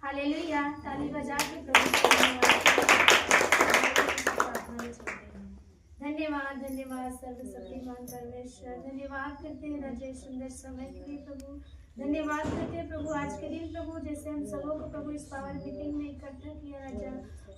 Hallelujah, ताली बजा के प्रभु का धन्यवाद करते हैं। धन्यवाद धन्यवाद सर्वशक्तिमान परमेश्वर, धन्यवाद करते हैं राजे सुंदर समय के लिए प्रभु। धन्यवाद करते हैं प्रभु आज के दिन प्रभु, जैसे हम सबों को प्रभु इस पावर मीटिंग में इकट्ठा किया राजा,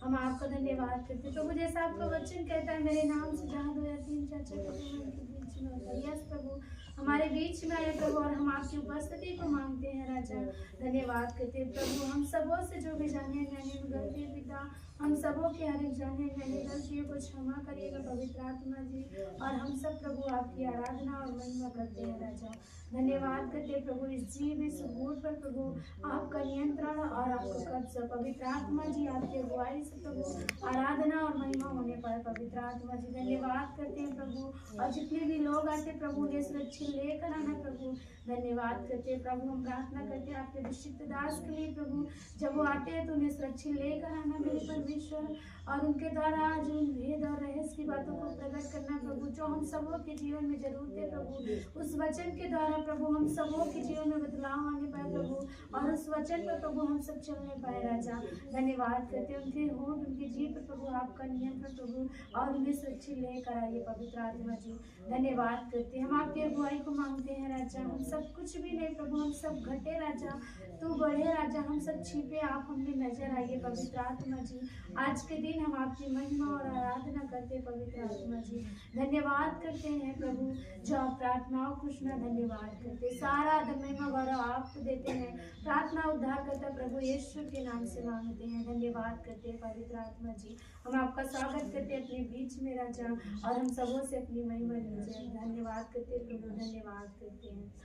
हम आपका धन्यवाद करते हैं प्रभु। जैसा आपका वचन कहता है, मेरे नाम से जहाँ 2 या 3 चर्चा करते हैं उनके बीच में होता है। यस प्रभु, हमारे बीच में आए प्रभु, और हम आपकी उपस्थिति को मांगते हैं राजा। धन्यवाद करते हैं प्रभु, हम सबों से जो भी जाने अनजाने में गलती पिता, हम सबों के हर एक जाने अनजाने गलतियों को क्षमा करिएगा पवित्र आत्मा जी। और हम सब प्रभु आपकी आराधना और महिमा करते हैं राजा। धन्यवाद करते हैं प्रभु, इस जीव इस बूढ़ पर प्रभु आपका नियंत्रण और आपका कब्जा पवित्र आत्मा जी, आपकी अगुवाई से प्रभु आराधना और महिमा होने पाए पवित्र आत्मा जी। धन्यवाद करते हैं प्रभु, और जितने भी लोग आते प्रभु उन्हें सुरक्षित लेकर आना प्रभु। धन्यवाद करते हैं प्रभु, हम प्रार्थना करते हैं आपके विशिष्ट दास के लिए प्रभु, जब वो आते हैं तो उन्हें सुरक्षित लेकर आना मेरे परमेश्वर, और उनके द्वारा आज उन भेद और रहस्य की बातों को प्रकट करना प्रभु, जो हम सबों के जीवन में जरूरत है प्रभु। उस वचन के द्वारा प्रभु हम सबों के जीवन में बदलाव आने पाए प्रभु, और उस वचन पर प्रभु हम सब चलने पाए राजा। धन्यवाद करते हैं, उनके होंठ उनके जीव पर प्रभु आपका नियंत्रण प्रभु, और उन्हें सुरक्षित लेकर आइए पवित्र आत्मा जी। धन्यवाद करते हैं, हम आपकी अगुवाई को मांगते हैं राजा। हम सब कुछ भी नहीं प्रभु, हम सब घटे राजा, तू बढ़े राजा, हम सब छिपे, आप हमें नजर आइए पवित्र आत्मा जी। आज के दिन हम आपकी महिमा और आराधना करते पवित्र आत्मा जी। धन्यवाद करते हैं प्रभु, जो आप प्रार्थनाओं को सुना। धन्यवाद करते, सारा महिमा गौरव आपको देते हैं। प्रार्थना उद्धार करता प्रभु यीशु के नाम से मांगते हैं। धन्यवाद करते हैं पवित्र आत्मा जी, हम आपका स्वागत करते हैं अपने बीच में राजा, और हम सबों से अपनी महिमा लीजिए। धन्यवाद करते प्रभु, धन्यवाद करते हैं।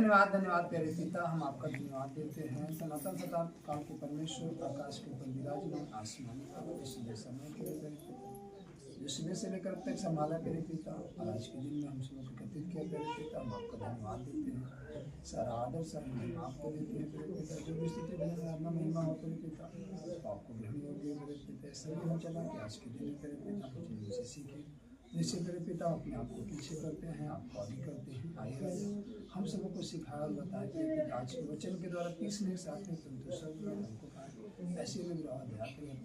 धन्यवाद धन्यवाद प्यारे पिता, हम आपका धन्यवाद देते हैं। सनातन सदा काल के परमेश्वर, आकाश के ऊपर विराजमान आसमानी प्रभु, इस सुबह समय के लिए प्यारे पिता, जो सुबह से लेकर अब तक संभाला प्यारे पिता, और आज के दिन में हम सब को एकत्रित किया प्यारे पिता, हम आपका धन्यवाद देते हैं। सारा आदर सारा महिमा आपको देते हैं प्यारे पिता। जो भी स्थिति बदल अपना महिमा हो प्यारे पिता, तो आपको ग्रहण योग्य प्यारे पिता। सभी हम चला कि आज के दिन प्यारे पिता कुछ मुझसे सीखे, जिससे मेरे पिता अपने आप को पीछे करते हैं, आपको आगे करते हैं। आइए हम सबको सिखाया और बताया कि आज के वचन के द्वारा तीसरे साथ में तुम तो सब लोग हमको पाए, ऐसे में ग्रह ध्यान करें।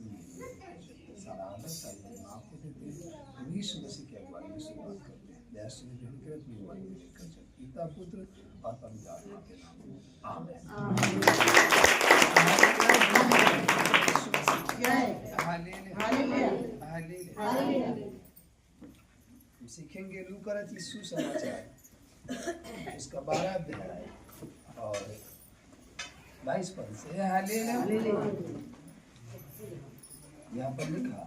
सारा आदर सारी महिमा आपको देते हैं। यीशु मसीह की अगुवाई में शुरुआत करते हैं। दया से ग्रहण करें अपनी अगुवाई में लेकर चल, पिता पुत्र और पवित्र आत्मा के नाम में आमीन। Hallelujah hallelujah. हम सीखेंगे लूका रचित सुसमाचार उसका 12 अध्याय और 22 पद से। हालेलुया। यहाँ पर लिखा,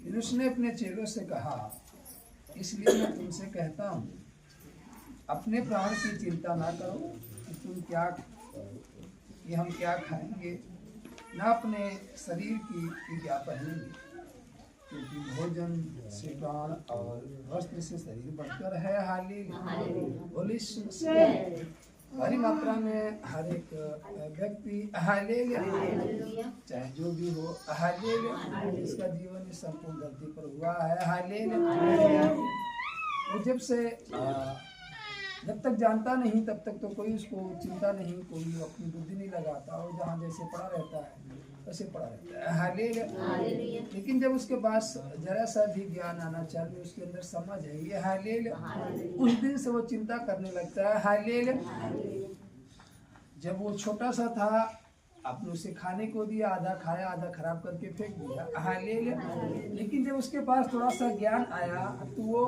फिर उसने अपने चेलों से कहा, इसलिए मैं तुमसे कहता हूँ, अपने प्राण की चिंता ना करो कि तुम क्या, कि हम क्या खाएंगे, ना अपने शरीर की क्या पहनेंगे, क्योंकि भोजन से प्राण और वस्त्र से शरीर बढ़कर है। हालेलुया। भारी मात्रा में हर एक व्यक्ति हालेलुया, चाहे जो भी हो हालेलुया, इसका जीवन इस संपूर्ण धरती पर हुआ है। हालेलुया। वो जब तक जानता नहीं तब तक तो कोई उसको चिंता नहीं, कोई अपनी बुद्धि नहीं लगाता, वो जहाँ जैसे पड़ा रहता है वैसे पड़ा रहता है। हालेलुया। लेकिन जब उसके पास जरा सा भी ज्ञान आना चाहिए, उसके अंदर समझ है ये हालेलुया, उस दिन से वो चिंता करने लगता है। हालेलुया। जब वो छोटा सा था, आपने उसे खाने को दिया, आधा खाया आधा खराब करके फेंक दिया। हालेलुया। लेकिन जब उसके पास थोड़ा सा ज्ञान आया तो वो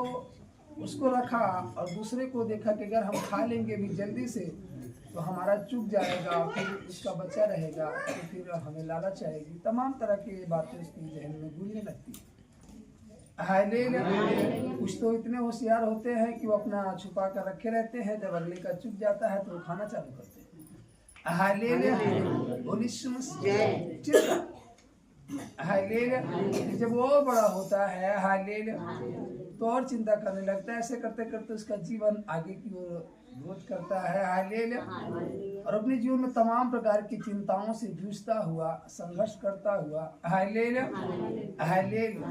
उसको रखा और दूसरे को देखा कि अगर हम खा लेंगे भी जल्दी से तो हमारा चुक जाएगा, फिर उसका बच्चा रहेगा, तो फिर हमें लालच आएगी, तमाम तरह की बातें उसकी जहन में गूंजने लगती है। हालेलुया। कुछ तो इतने होशियार होते हैं कि वो अपना छुपा कर रखे रहते हैं, जब अगले का चुक जाता है तो वो खाना चालू करते हैं। हालेलुया। हालेलुया। जब वो बड़ा होता है हालेलुया तो और चिंता करने लगता है। ऐसे करते करते उसका जीवन आगे की ओर ग्रोथ करता है। हालेलुया। और अपने जीवन में तमाम प्रकार की चिंताओं से जूझता हुआ, संघर्ष करता हुआ, हालेलुया हालेलुया,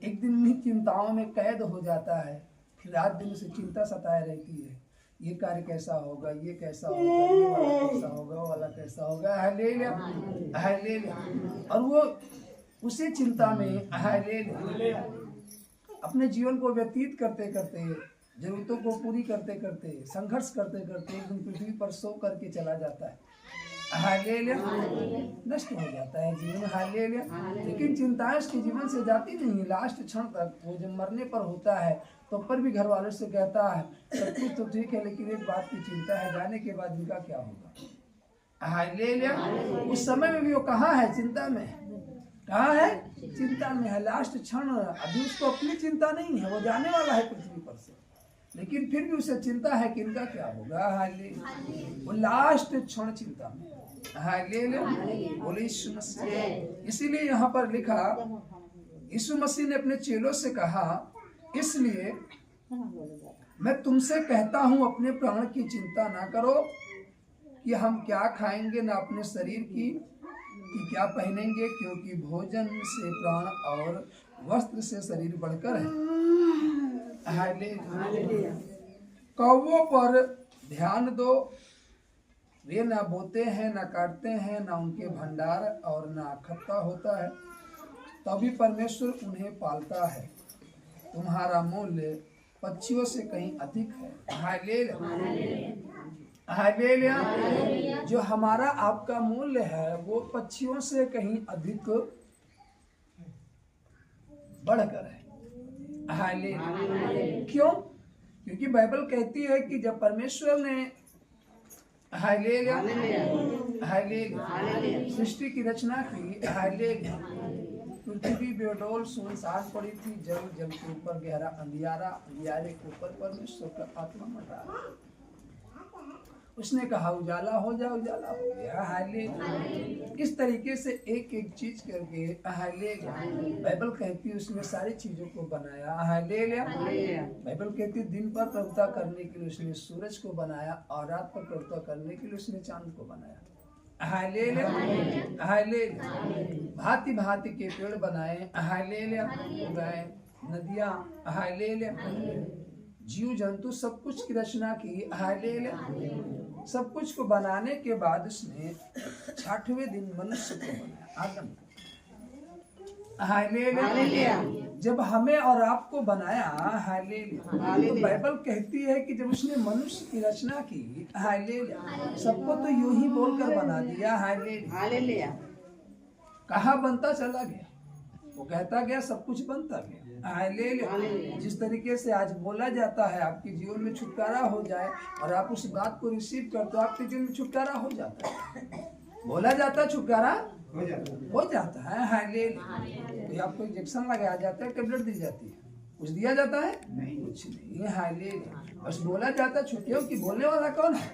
एक दिन इन्हीं चिंताओं में कैद हो जाता है। फिर रात दिन उसे चिंता सताए रहती है, ये कार्य कैसा होगा, ये कैसा होगा, ये वाला कैसा होगा, वो वाला कैसा होगा। Hallelujah hallelujah. और वो उसी चिंता में हालेलुया अपने जीवन को व्यतीत करते करते, जरूरतों को पूरी करते करते, संघर्ष करते करते एक दिन पृथ्वी पर सो करके चला जाता है। हालेलुया। नष्ट हो जाता है जीवन। हालेलुया। लेकिन चिंताएं उसके जीवन से जाती नहीं, लास्ट क्षण तक। वो जब मरने पर होता है तो पर भी घर वालों से कहता है, सब कुछ तो ठीक है लेकिन एक बात की चिंता है, जाने के बाद इनका क्या होगा। हालेलुया। उस समय में भी वो कहाँ है? चिंता में। कहाँ है? चिंता में है। लास्ट क्षण, अभी उसको अपनी चिंता नहीं है, वो जाने वाला है पृथ्वी पर से, लेकिन फिर भी उसे चिंता है कि इनका क्या होगा। हालेलुया। वो लास्ट क्षण चिंता में। हालेलुया। बोले यीशु मसीह। इसीलिए यहाँ पर लिखा, यीशु मसीह ने अपने चेलों से कहा, इसलिए मैं तुमसे कहता हूँ अपने प्राण की चिंता ना करो कि हम क्या खाएंगे, ना अपने शरीर की कि क्या पहनेंगे, क्योंकि भोजन से प्राण और वस्त्र से शरीर बढ़कर है। हालेलुया। कौवों पर ध्यान दो, वे ना बोते हैं, ना काटते हैं, ना उनके भंडार और ना इकट्ठा होता है, तभी परमेश्वर उन्हें पालता है। तुम्हारा मूल्य पक्षियों से कहीं अधिक है। Hallelujah hallelujah. जो हमारा आपका मूल्य है वो पक्षियों से कहीं अधिक बढ़कर है। हालेलुया। क्यों? क्योंकि बाइबल कहती है कि जब परमेश्वर ने हालेलुया हालेलुया सृष्टि की रचना की, हालेलुया, तो पृथ्वी बेडोल सुनसान पड़ी थी, जल जल के ऊपर गहरा अंधियारा, अंधियारे के ऊपर परमेश्वर का आत्मा मंडरा। उसने कहा उजाला हो जा, उजाला हो गया। हालेलुया। इस तरीके से एक एक चीज करके हालेलुया। बाइबल कहती है उसने सारी चीजों को बनाया। हालेलुया। बाइबल कहती है दिन पर प्रभुता करने के लिए उसने सूरज को बनाया और रात पर प्रभुता करने के लिए उसने चांद को बनाया। हालेलुया। हालेलुया। भांति भांति के पेड़ बनाए। हालेलुया। उगाए नदियां। हालेलुया। जीव जंतु सब कुछ की रचना की। हालेलुया। सब कुछ को बनाने के बाद उसने 6वें दिन मनुष्य को बनाया, आदम को। हालेलुया। जब हमें और आपको बनाया, हालेलुया, तो बाइबल कहती है कि जब उसने मनुष्य की रचना की, हालेलुया, सबको तो यूं ही बोलकर बना दिया। हालेलुया। कहाँ बनता चला गया, वो कहता गया, सब कुछ बनता गया। हालेलुया। जिस तरीके से आज बोला जाता है आपके जीवन में छुटकारा हो जाए और आप उस बात को रिसीव करते हो, आपके जीवन में छुटकारा हो जाता है। बोला जाता छुटकारा हो जाता है। हालेलुया। तो आपको इंजेक्शन लगाया जाता है, टेबलेट दी जाती है, कुछ दिया जाता है नहीं, कुछ नहीं। हालेलुया। बस बोला जाता है छुट्टियों की। बोलने वाला कौन है?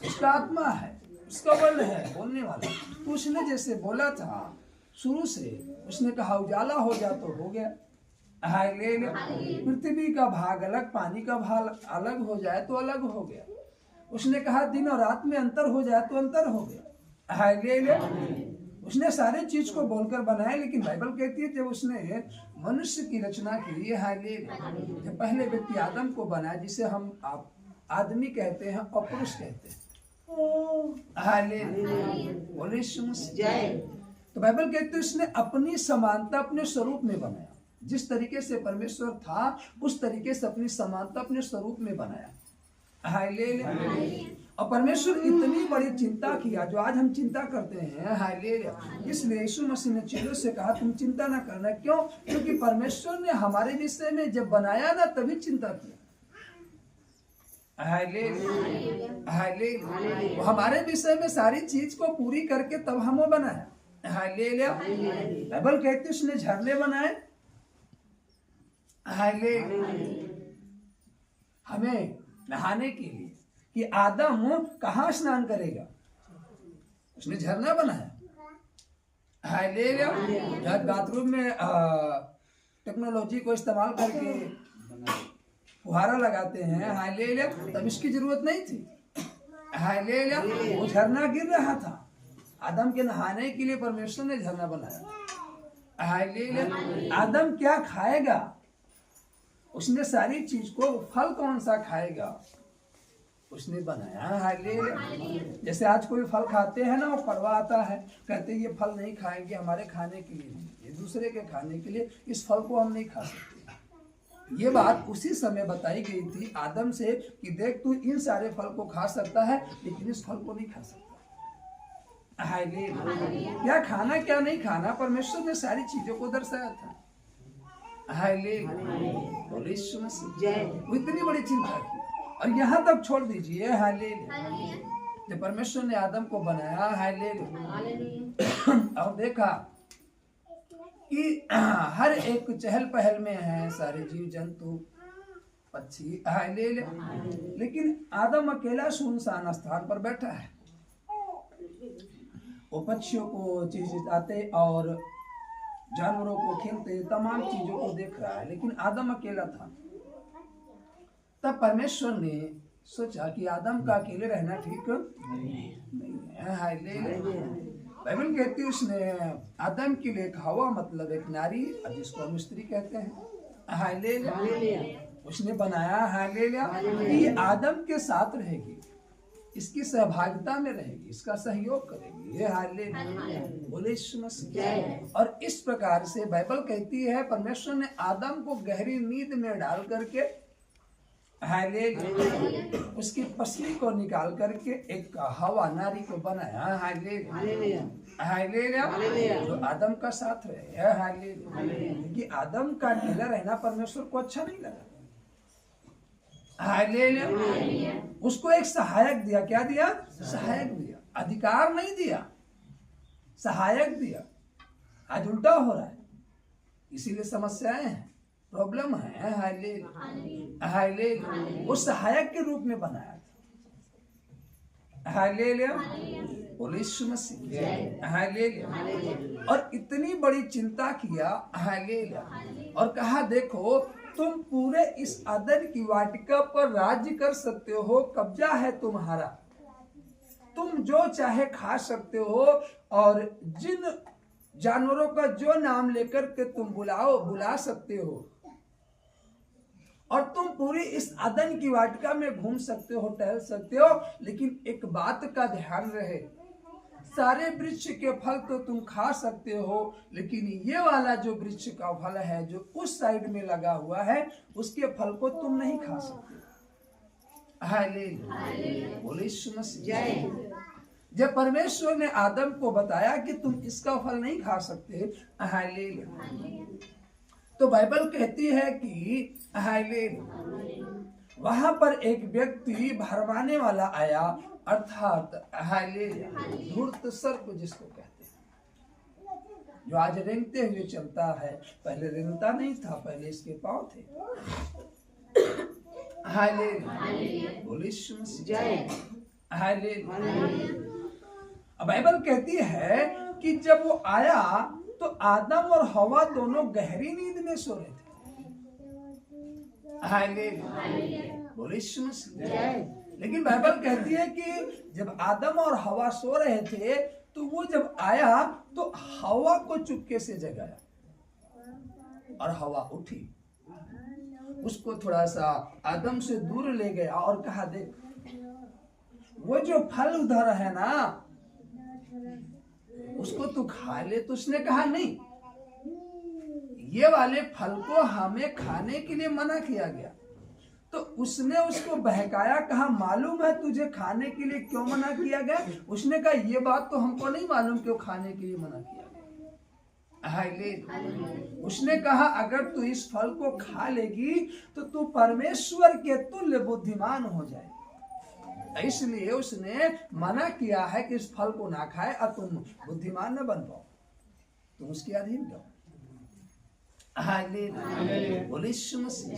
उसका आत्मा है, उसका बल है बोलने वाला। तो उसने जैसे बोला था शुरू से, उसने कहा उजाला हो जा तो हो गया। हालेलुया। पृथ्वी का भाग अलग, पानी का भाग अलग हो जाए तो अलग हो गया। उसने कहा दिन और रात में अंतर हो जाए तो अंतर हो गया। हालेलुया। उसने सारे चीज को बोलकर बनाया। लेकिन बाइबल कहती है जब उसने मनुष्य की रचना की, हालेलुया, जब पहले व्यक्ति आदम को बनाया, जिसे हम आप आदमी कहते हैं और पुरुष कहते हैं। हालेलुया। बोले यीशु मसीह। तो बाइबल कहती है उसने अपनी समानता अपने स्वरूप में बनाया। जिस तरीके से परमेश्वर था उस तरीके से अपनी समानता अपने स्वरूप में बनाया। हालेलुया। और परमेश्वर इतनी बड़ी चिंता किया जो आज हम चिंता करते हैं। हालेलुया। इसलिए यीशु मसीह ने चेलों से कहा तुम चिंता ना करना। क्यों? क्योंकि परमेश्वर ने हमारे विषय में जब बनाया ना तभी चिंता किया। हालेलुया। हालेलुया। हमारे विषय में सारी चीज को पूरी करके तब हमें बनाया। हालेलुया। बाइबल कहती उसने झरने बनाए। हालेलुया। हमें नहाने के लिए कि आदम कहाँ स्नान करेगा, उसने झरना बनाया। हालेलुया। बाथरूम में टेक्नोलॉजी को इस्तेमाल करके फुहारा लगाते हैं। हालेलुया। तब इसकी जरूरत नहीं थी। हालेलुया। वो झरना गिर रहा था, आदम के नहाने के लिए परमेश्वर ने झरना बनाया। हालेलुया। आदम क्या खाएगा, उसने सारी चीज को, फल कौन सा खाएगा उसने बनाया। हालेलुया। जैसे आज कोई फल खाते हैं ना, वो कड़वा आता है, कहते ये फल नहीं खाएंगे, हमारे खाने के लिए नहीं, ये दूसरे के खाने के लिए, इस फल को हम नहीं खा सकते। ये बात उसी समय बताई गई थी आदम से कि देख तू इन सारे फल को खा सकता है लेकिन इस फल को नहीं खा सकता। हालेलुया। क्या खाना क्या नहीं खाना परमेश्वर ने सारी चीजों को दर्शाया था। हालेलुया। बोले यीशु मसीह। इतनी बड़ी चिंता की और यहाँ तक छोड़ दीजिए। हालेलुया। जब परमेश्वर ने आदम को बनाया, हालेलुया, और देखा कि हर एक चहल पहल में है सारे जीव जंतु पक्षी। हालेलुया। लेकिन आदम अकेला सुनसान स्थान पर बैठा है। वो पक्षियों को चिल्लाते और जानवरों को खेलते, तमाम चीजों को देख रहा है, लेकिन आदम अकेला था। तब परमेश्वर ने सोचा कि आदम का अकेले रहना ठीक नहीं है। हालेलुया। बाइबल कहती है उसने आदम के लिए एक हवा, मतलब एक नारी, जिसको हम स्त्री कहते हैं। हालेलुया। उसने बनाया। हालेलुया। ये आदम के साथ रहेगी, इसकी सहभागिता में रहेगी, इसका सहयोग करेगी। ये हालेलुया। बोले यीशु मसीह। और इस प्रकार से बाइबल कहती है परमेश्वर ने आदम को गहरी नींद में डाल करके, हालेलुया, उसकी पसली को निकाल करके एक हवा नारी को बनाया। हालेलुया। हालेलुया। जो आदम का साथ रहे। हालेलुया। कि आदम का अकेला रहना परमेश्वर को अच्छा नहीं लगा। हालेलुया। उसको एक सहायक दिया। क्या दिया? सहायक दिया। अधिकार नहीं दिया, सहायक दिया। आज उल्टा हो रहा है, इसीलिए समस्याएं हैं, प्रॉब्लम है। हालेलुया। वो सहायक के रूप में बनाया था। हालेलुया। बोले यीशु मसीह। हालेलुया। और इतनी बड़ी चिंता किया। हालेलुया। और कहा देखो तुम पूरे इस अदन की वाटिका पर राज्य कर सकते हो, कब्जा है तुम्हारा, तुम जो चाहे खा सकते हो, और जिन जानवरों का जो नाम लेकर के तुम बुला सकते हो, और तुम पूरी इस अदन की वाटिका में घूम सकते हो, टहल सकते हो। लेकिन एक बात का ध्यान रहे, सारे वृक्ष के फल तो तुम खा सकते हो, लेकिन ये वाला जो वृक्ष का फल है जो उस साइड में लगा हुआ है, उसके फल को तुम नहीं खा सकते। हालेलुया। बोले यीशु मसीह। जब परमेश्वर ने आदम को बताया कि तुम इसका फल नहीं खा सकते, हालेलुया, तो बाइबल कहती है कि हालेलुया, वहां पर एक व्यक्ति भरमाने वाला आया, अर्थात हालेलुया धूर्त सर्प जिसको कहते हैं, जो आज रेंगते हुए चलता है, पहले रेंगता नहीं था, पहले इसके पांव थे। हालेलुया। बोले यीशु मसीह। हालेलुया। बाइबल कहती है कि जब वो आया तो आदम और हवा दोनों गहरी नींद में सो रहे थे। हालेलुया। बोले यीशु मसीह। लेकिन बाइबल कहती है कि जब आदम और हवा सो रहे थे तो वो जब आया तो हवा को चुपके से जगाया, और हवा उठी, उसको थोड़ा सा आदम से दूर ले गया और कहा देख वो जो फल उधर है ना उसको तू खा ले। तो उसने कहा नहीं, ये वाले फल को हमें खाने के लिए मना किया गया। तो उसने उसको बहकाया, कहा मालूम है तुझे खाने के लिए क्यों मना किया गया? उसने कहा ये बात तो हमको नहीं मालूम क्यों खाने के लिए मना किया गया। उसने कहा अगर तू इस फल को खा लेगी तो तू परमेश्वर के तुल्य बुद्धिमान हो जाए, इसलिए उसने मना किया है कि इस फल को ना खाए और तुम बुद्धिमान न बन पाओ, तुम उसके अधीन रहो। बोले यीशु मसीह।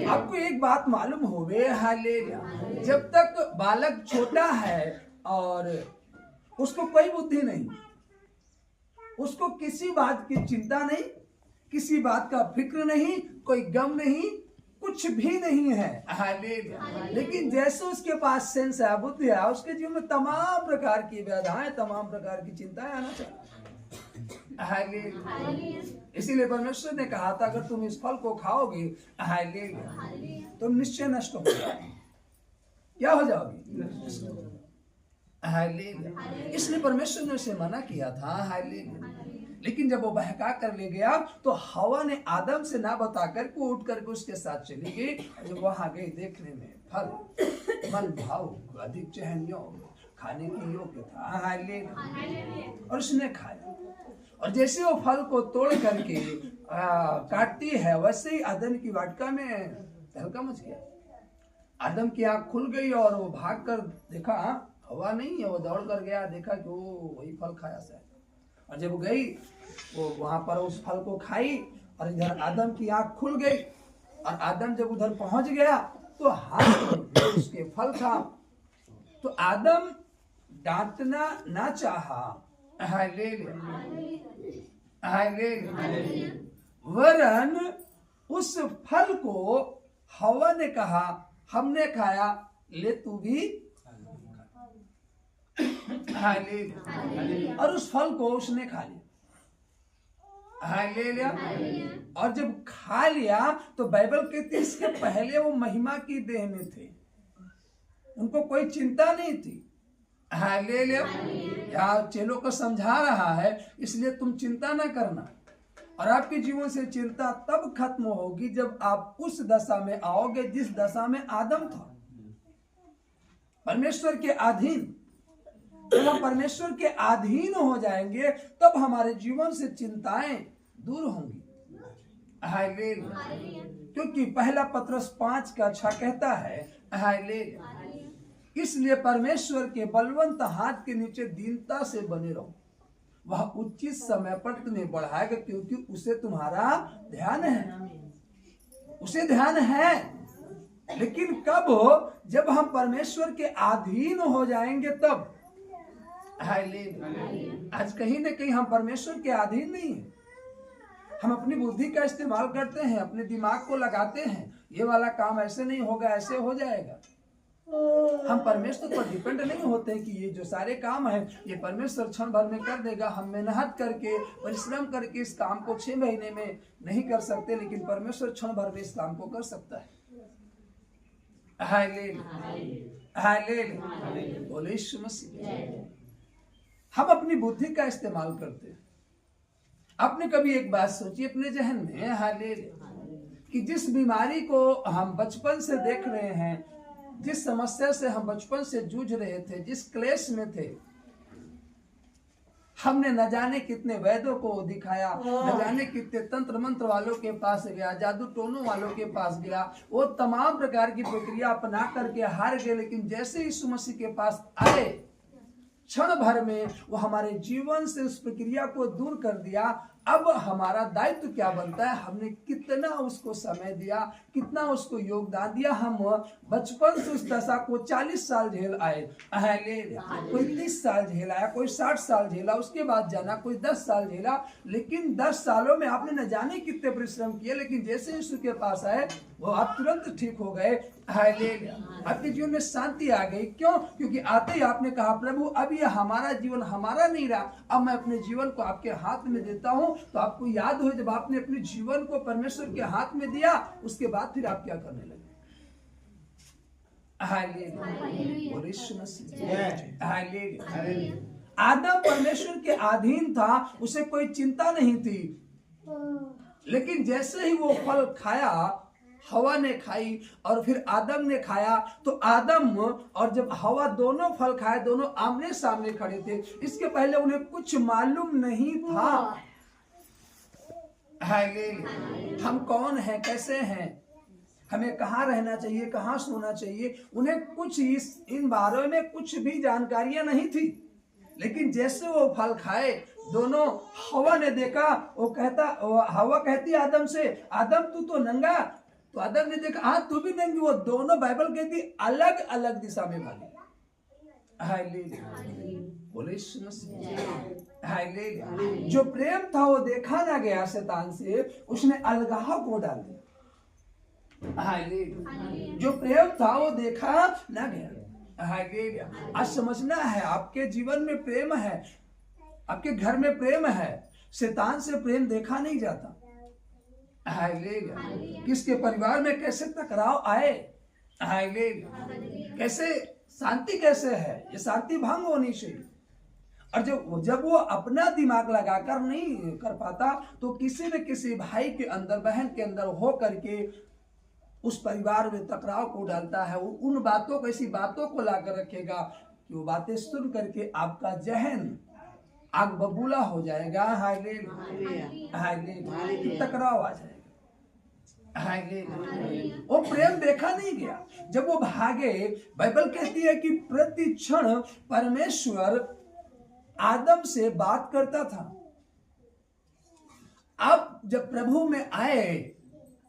आपको एक बात मालूम होवे, जब तक बालक छोटा है और उसको कोई बुद्धि नहीं, उसको किसी बात की चिंता नहीं, किसी बात का फिक्र नहीं, कोई गम नहीं, कुछ भी नहीं है। लेकिन जैसे उसके पास सेंस है, बुद्धि है, उसके जीवन में तमाम प्रकार की व्याधाएं, तमाम प्रकार की चिंताएं आना चाहिए। इसीलिए परमेश्वर ने कहा था अगर तुम इस फल को खाओगे तुम निश्चय नष्ट हो जाओगे। क्या हो जाओगे? इसलिए परमेश्वर ने उसे मना किया था। लेकिन जब वो बहका कर ले गया तो हवा ने आदम से ना बताकर को उठ करके उसके साथ चली गई। जब वहां गई देखने में फल मन भाव अधिक चहन योग्य, खाने की योग्य था, और उसने खाया। और जैसे वो फल को तोड़ करके काटती है, वैसे ही आदम की वाटिका में तहलका मच गया। आदम की आंख खुल गई और वो भाग कर देखा हवा नहीं है, वो दौड़ कर गया, देखा कि वो वही फल खाया शायद। और जब गई वो वहां पर उस फल को खाई, और इधर आदम की आंख खुल गई, और आदम जब उधर पहुंच गया तो हाथ उसके फल था। तो आदम डांटना ना चाहा, वरन उस फल को हवा ने कहा हमने खाया, ले तू भी। और उस फल को उसने खा लिया। और जब खा लिया तो बाइबल कहती है इसके पहले वो महिमा की देह में थे, उनको कोई चिंता नहीं थी। या चेलों को समझा रहा है, इसलिए तुम चिंता ना करना, और आपके जीवन से चिंता तब खत्म होगी जब आप उस दशा में आओगे जिस दशा में आदम था, परमेश्वर के अधीन। जब हम परमेश्वर के अधीन हो जाएंगे तब हमारे जीवन से चिंताएं दूर होंगी। क्योंकि पहला पत्रस 5:6 कहता है इसलिए परमेश्वर के बलवंत हाथ के नीचे दीनता से बने रहो, वह उचित समय पर तुम्हें बढ़ाएगा, क्योंकि उसे तुम्हारा ध्यान है, उसे ध्यान है। लेकिन कब हो? जब हम परमेश्वर के अधीन हो जाएंगे तब। आज कहीं ना कहीं हम परमेश्वर के अधीन नहीं है। हम अपनी बुद्धि का इस्तेमाल करते हैं, अपने दिमाग को लगाते हैं, ये वाला काम ऐसे नहीं होगा, ऐसे हो जाएगा। हम परमेश्वर पर डिपेंड नहीं होते कि ये जो सारे काम है ये परमेश्वर क्षण भर में कर देगा। हम मेहनत करके परिश्रम करके इस काम को 6 महीने में नहीं कर सकते, लेकिन परमेश्वर क्षण भर में इस काम को कर सकता है। बोले यीशु मसीह। हम अपनी बुद्धि का इस्तेमाल करते हैं। आपने कभी एक बात सोची अपने जहन में, कि जिस बीमारी को हम बचपन से देख रहे हैं, जिस समस्या से हम बचपन से जूझ रहे थे, जिस क्लेश में थे, हमने न जाने कितने वैद्यों को दिखाया, न जाने कितने तंत्र मंत्र वालों के पास गया, जादू टोनों वालों के पास गया, वो तमाम प्रकार की प्रक्रिया अपना करके हार गए। लेकिन जैसे यीशु मसीह के पास आए, क्षण भर में वो हमारे जीवन से उस प्रक्रिया को दूर कर दिया। अब हमारा दायित्व क्या बनता है? हमने कितना उसको समय दिया, कितना उसको योगदान दिया। हम बचपन से उस दशा को 40 साल झेल आए, कोई 30 साल झेला, कोई 60 साल झेला, उसके बाद जाना कोई 10 साल झेला। लेकिन 10 सालों में आपने न जाने कितने परिश्रम किए, लेकिन जैसे यीशु के पास आए वो आप तुरंत ठीक हो गए। आपके जीवन में शांति आ गई। क्यों? क्योंकि आते ही आपने कहा, प्रभु अब ये हमारा जीवन हमारा नहीं रहा, अब मैं अपने जीवन को आपके हाथ में देता हूँ। तो आपको याद हो, जब आपने अपने जीवन को परमेश्वर के हाथ में दिया, उसके बाद फिर आप क्या करने लगे? आदम परमेश्वर के अधीन था, उसे कोई चिंता नहीं थी। लेकिन जैसे ही वो फल खाया, हवा ने खाई और फिर आदम ने खाया, तो आदम और जब हवा दोनों फल खाए, दोनों आमने सामने खड़े थे। इसके पहले उन्हें कुछ मालूम नहीं था। हम कौन हैं, कैसे हैं, हमें कहाँ रहना चाहिए, कहाँ सोना चाहिए, उन्हें कुछ इन बारे में कुछ भी जानकारियां नहीं थी। लेकिन जैसे वो फल खाए, दोनों, हवा ने देखा, हवा कहती आदम से, आदम तू तो नंगा, तो आदम ने देखा हाँ तू भी नंगी। वो दोनों, बाइबल कहती, अलग अलग दिशा में भागे। जो प्रेम था वो देखा ना गया शैतान से, उसने अलगाव को डाल दिया। जो प्रेम था वो देखा ना गया। आज समझना है, आपके जीवन में प्रेम है, आपके घर में प्रेम है, शैतान से प्रेम देखा नहीं जाता। किसके परिवार में कैसे टकराव आए, कैसे शांति कैसे है, ये शांति भंग होनी चाहिए। और जब वो अपना दिमाग लगाकर नहीं कर पाता, तो किसी न किसी भाई के अंदर, बहन के अंदर हो करके उस परिवार में टकराव को डालता है। वो उन बातों को, ऐसी बातों को लाकर रखेगा कि वो बातें सुन करके आपका जहन आग बबूला हो जाएगा। टकराव आ जाएगा। वो प्रेम देखा नहीं गया। जब वो भागे, बाइबल कहती है कि प्रति क्षण परमेश्वर आदम से बात करता था। आप जब प्रभु में आए,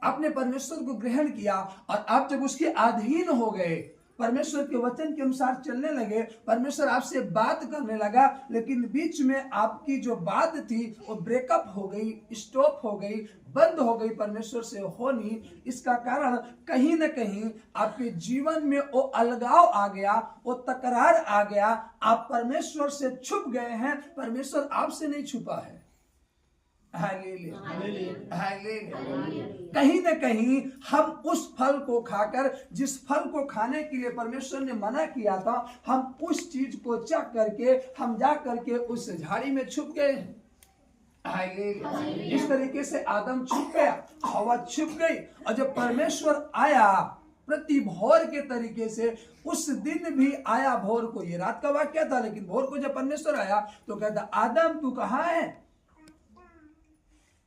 आपने परमेश्वर को ग्रहण किया और आप जब उसके अधीन हो गए, परमेश्वर के वचन के अनुसार चलने लगे, परमेश्वर आपसे बात करने लगा। लेकिन बीच में आपकी जो बात थी वो ब्रेकअप हो गई, स्टॉप हो गई, बंद हो गई, परमेश्वर से होनी। इसका कारण कहीं न कहीं आपके जीवन में वो अलगाव आ गया, वो तकरार आ गया। आप परमेश्वर से छुप गए हैं, परमेश्वर आपसे नहीं छुपा है। कहीं न कहीं हम उस फल को खाकर, जिस फल को खाने के लिए परमेश्वर ने मना किया था, हम उस चीज को चख करके हम जा करके उस झाड़ी में छुप गए। इस तरीके से आदम छुप गया, हवा छुप गई। और जब परमेश्वर आया प्रति भोर के तरीके से, उस दिन भी आया भोर को, ये रात का वाक्य था, लेकिन भोर को जब परमेश्वर आया तो कहता, आदम तू कहाँ है?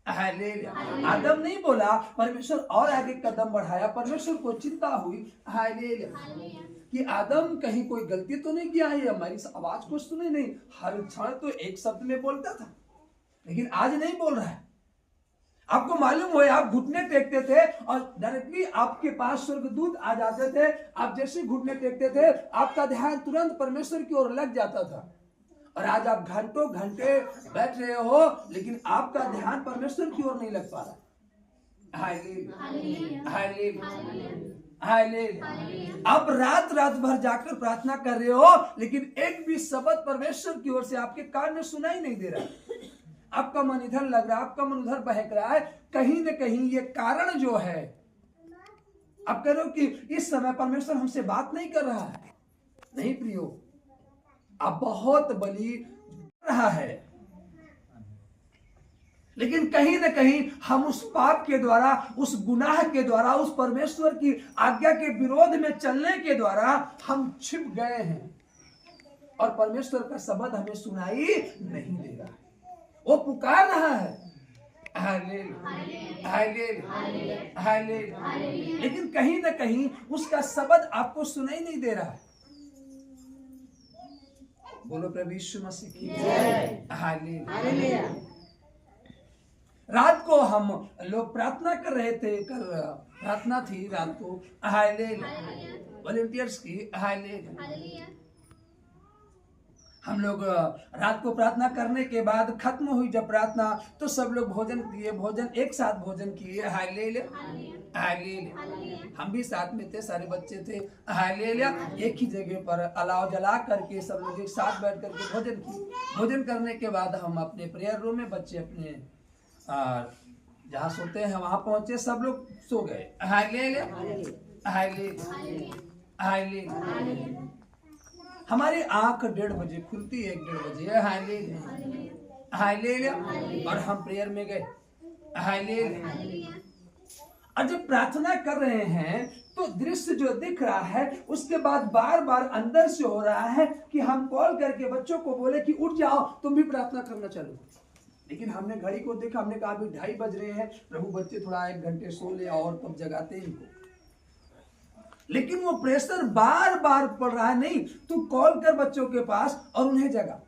आदम नहीं बोला, परमेश्वर और आगे कदम बढ़ाया। परमेश्वर को चिंता हुई। कि आदम कहीं कोई गलती तो नहीं किया है, हमारी आवाज को सुने नहीं, हर क्षण तो एक शब्द में बोलता था, लेकिन आज नहीं बोल रहा है। आपको मालूम हो, आप घुटने टेकते थे और डायरेक्टली आपके पास स्वर्गदूत आ जाते थे। आप जैसे घुटने टेकते थे, आपका ध्यान तुरंत परमेश्वर की ओर लग जाता था। और आज आप घंटों घंटे बैठ रहे हो, लेकिन आपका ध्यान परमेश्वर की ओर नहीं लग पा रहा। आप रात भर जाकर प्रार्थना कर रहे हो, लेकिन एक भी शब्द परमेश्वर की ओर से आपके कान में सुनाई नहीं दे रहा। आपका मन इधर लग रहा है, आपका मन उधर बहक रहा है। कहीं न कहीं ये कारण जो है, आप कह रहे हो कि इस समय परमेश्वर हमसे बात नहीं कर रहा है। नहीं प्रियो, आप बहुत बलि रहा है, लेकिन कहीं न कहीं हम उस पाप के द्वारा, उस गुनाह के द्वारा, उस परमेश्वर की आज्ञा के विरोध में चलने के द्वारा हम छिप गए हैं और परमेश्वर का शब्द हमें सुनाई नहीं दे रहा है। वो पुकार रहा है, लेकिन कहीं न कहीं उसका शब्द आपको सुनाई नहीं दे रहा है। बोलो प्रभु यीशु मसीह की जय। रात को हम लोग प्रार्थना कर रहे थे, कल प्रार्थना थी रात को वॉलंटियर्स की। हम लोग रात को प्रार्थना करने के बाद खत्म हुई जब प्रार्थना, तो सब लोग भोजन किए, भोजन एक साथ भोजन किए। हम भी साथ में थे, सारे बच्चे थे। एक ही जगह पर अलाव जला करके सब लोग एक साथ बैठ करके भोजन किए। भोजन करने के बाद हम अपने प्रेयर रूम में, बच्चे अपने जहाँ सोते हैं वहां पहुंचे, सब लोग सो गए। हमारी आंख 1:30 बजे खुलती है, 1:30 बजे और हम प्रेयर में गए। और जब प्रार्थना कर रहे हैं तो दृश्य जो दिख रहा है, उसके बाद बार बार अंदर से हो रहा है कि हम कॉल करके बच्चों को बोले कि उठ जाओ, तुम भी प्रार्थना करना चलो। लेकिन हमने घड़ी को देखा, हमने कहा अभी 2:30 बज रहे हैं, प्रभु बच्चे थोड़ा 1 घंटे सो ले और तब जगाते इनको। लेकिन वो प्रेशर बार बार पड़ रहा है, नहीं तू कॉल कर बच्चों के पास और उन्हें जगा।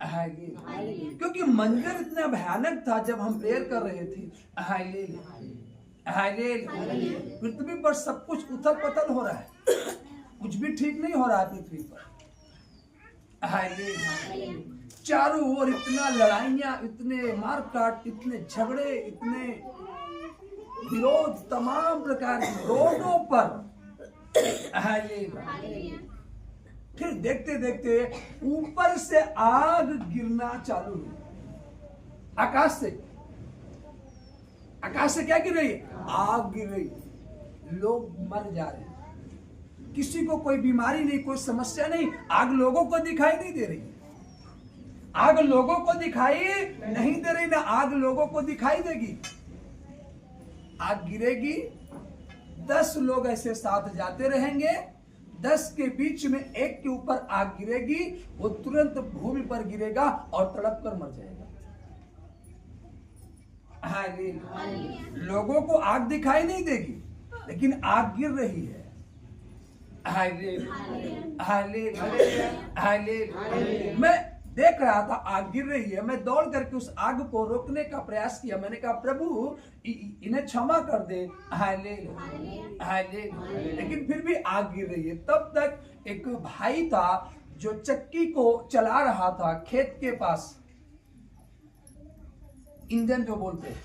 क्योंकि मंजर इतना भयानक था जब हम प्रेयर कर रहे थे। पृथ्वी पर सब कुछ उथल पथल हो रहा है, कुछ भी ठीक नहीं हो रहा है पृथ्वी पर। चारों ओर इतना लड़ाइयां, इतने मारकाट, इतने झगड़े, इतने विरोध, तमाम प्रकार के रोडों पर। फिर देखते देखते ऊपर से आग गिरना चालू हुई। आकाश से क्या गिर रही है? आग गिर रही। लोग मर जा रहे हैं, किसी को कोई बीमारी नहीं, कोई समस्या नहीं। आग लोगों को दिखाई नहीं दे रही, आग लोगों को दिखाई नहीं दे रही, ना आग लोगों को दिखाई देगी। आग गिरेगी, 10 लोग ऐसे साथ जाते रहेंगे, 10 के बीच में एक के ऊपर आग गिरेगी, वो तुरंत भूमि पर गिरेगा और तड़प कर मर जाएगा। लोगों को आग दिखाई नहीं देगी, लेकिन आग गिर रही है। मैं देख रहा था आग गिर रही है, मैं दौड़ करके उस आग को रोकने का प्रयास किया। मैंने कहा प्रभु इन्हें क्षमा कर दे। लेकिन फिर भी आग गिर रही है। तब तक एक भाई था जो चक्की को चला रहा था खेत के पास, इंजन जो बोलते हैं,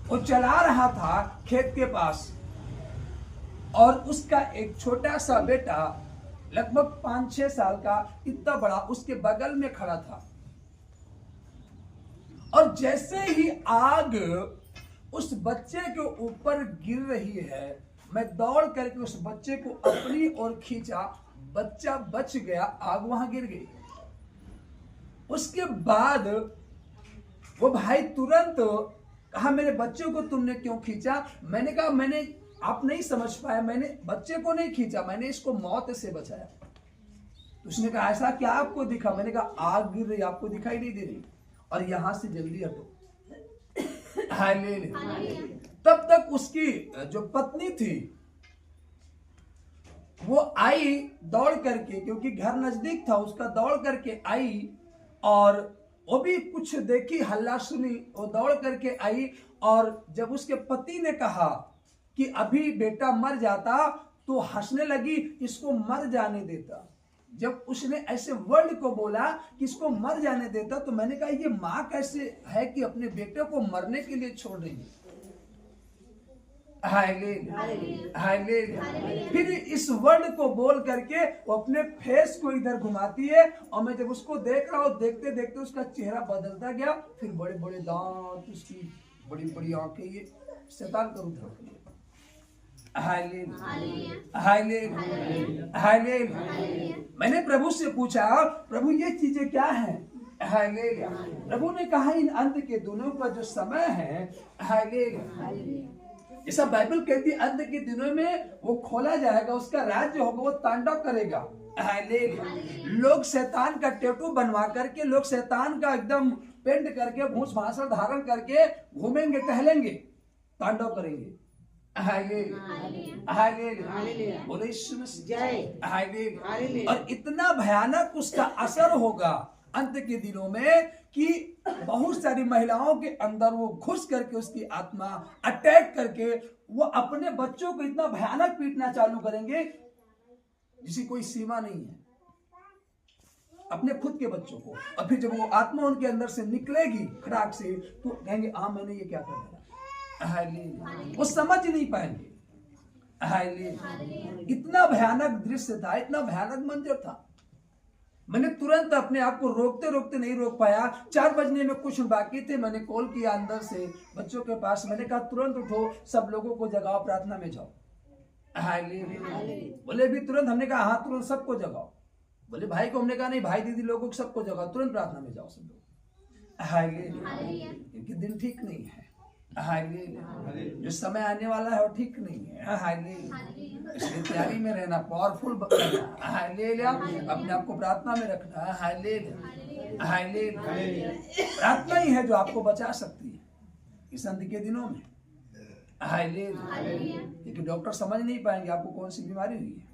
वो चला रहा था खेत के पास, और उसका एक छोटा सा बेटा लगभग 5-6 साल का, इतना बड़ा, उसके बगल में खड़ा था। और जैसे ही आग उस बच्चे के ऊपर गिर रही है, मैं दौड़ करके उस बच्चे को अपनी ओर खींचा। बच्चा बच गया, आग वहां गिर गई। उसके बाद वो भाई तुरंत कहा मेरे बच्चे को तुमने क्यों खींचा? मैंने कहा आप नहीं समझ पाए, मैंने बच्चे को नहीं खींचा, मैंने इसको मौत से बचाया। उसने कहा ऐसा क्या आपको दिखा? मैंने कहा आग गिर रही, आपको दिखाई नहीं दे रही, और यहां से जल्दी हटो। तब तक उसकी जो पत्नी थी वो आई दौड़ करके, क्योंकि घर नजदीक था उसका, दौड़ करके आई और वो भी कुछ देखी, हल्ला सुनी, वो दौड़ करके आई। और जब उसके पति ने कहा कि अभी बेटा मर जाता तो हंसने लगी, इसको मर जाने देता। जब उसने ऐसे वर्ड को बोला कि इसको मर जाने देता, तो मैंने कहा ये माँ कैसे है कि अपने बेटे को मरने के लिए छोड़ रही है। फिर इस वर्ड को बोल करके वो अपने फेस को इधर घुमाती है, और मैं जब उसको देख रहा हूँ, देखते देखते उसका चेहरा बदलता गया। फिर बड़े बड़े दांत, उसकी बड़ी बड़ी आंखें, ये शैतान का रूप है। मैंने प्रभु से पूछा, प्रभु ये चीजें क्या है? प्रभु ने कहा इन अंत के दिनों का जो समय है, ऐसा बाइबल कहती है, अंत के दिनों में वो खोला जाएगा, उसका राज्य होगा, वो तांडव करेगा। लोग शैतान का टैटू बनवा करके, लोग शैतान का एकदम पेंट करके, भूष भाषण धारण करके घूमेंगे, टहलेंगे, तांडव करेंगे। बोले जय। और इतना भयानक उसका असर होगा अंत के दिनों में कि बहुत सारी महिलाओं के अंदर वो घुस करके, उसकी आत्मा अटैक करके, वो अपने बच्चों को इतना भयानक पीटना चालू करेंगे जिसकी कोई सीमा नहीं है, अपने खुद के बच्चों को। और फिर जब वो आत्मा उनके अंदर से निकलेगी खड़ाक से, तो कहेंगे हाँ मैंने ये क्या कर दिया। वो समझ नहीं पाएंगे। इतना भयानक दृश्य था, इतना भयानक मंजर था। मैंने तुरंत अपने आप को रोकते रोकते नहीं रोक पाया। 4 बजने में कुछ बाकी थे, मैंने कॉल किया अंदर से बच्चों के पास, मैंने कहा तुरंत उठो, सब लोगों को जगाओ, प्रार्थना में जाओ। बोले भी तुरंत, हमने कहा हाँ तुरंत सबको जगाओ। बोले भाई को, हमने कहा नहीं भाई दीदी लोगों को सबको जगाओ, तुरंत प्रार्थना में जाओ सब लोग, क्योंकि दिन ठीक नहीं है। जो समय आने वाला है वो ठीक नहीं है। इसलिए तैयारी में रहना, पावरफुल बनना, अपने आप को प्रार्थना में रखना। प्रार्थना ही है जो आपको बचा सकती है इस अंत के दिनों में। क्योंकि डॉक्टर समझ नहीं पाएंगे आपको कौन सी बीमारी हुई है।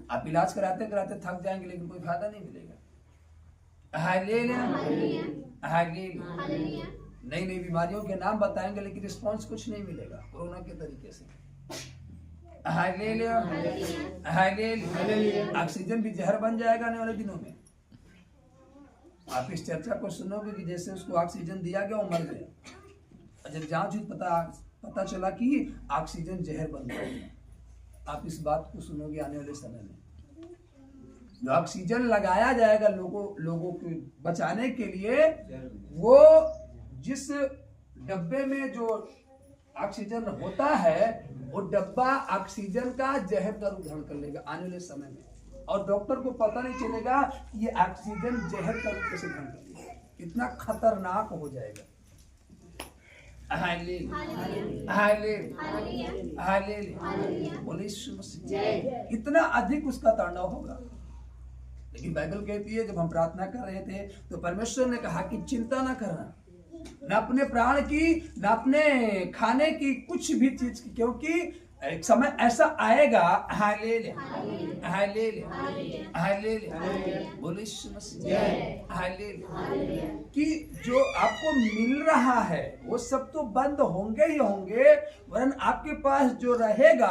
आप इलाज कराते कराते थक जाएंगे, लेकिन कोई फायदा नहीं मिलेगा। नई नई बीमारियों के नाम बताएंगे, लेकिन रिस्पॉन्स कुछ नहीं मिलेगा कोरोना के तरीके से। ऑक्सीजन भी जहर बन जाएगा आने वाले दिनों में। आप इस चर्चा को सुनोगे कि जैसे उसको ऑक्सीजन दिया गया वो मर गया, जब जांच हुई पता चला कि ऑक्सीजन जहर बन गया। आप इस बात को सुनोगे आने वाले समय में। जो ऑक्सीजन लगाया जाएगा लोगों को बचाने के लिए, वो जिस डब्बे में जो ऑक्सीजन होता है, वो डब्बा ऑक्सीजन का जहर का रूप धारण कर लेगा आने वाले समय में, और डॉक्टर को पता नहीं चलेगा कि ये ऑक्सीजन जहर का रूप कैसे धारण कर लेगा। इतना खतरनाक हो जाएगा। इतना अधिक उसका तांडव होगा। लेकिन बाइबल कहती है, जब हम प्रार्थना कर रहे थे तो परमेश्वर ने कहा कि चिंता ना करना, न अपने प्राण की, न अपने खाने की, कुछ भी चीज की, क्योंकि एक समय ऐसा आएगा। कि जो आपको मिल रहा है वो सब तो बंद होंगे ही होंगे, वरन आपके पास जो रहेगा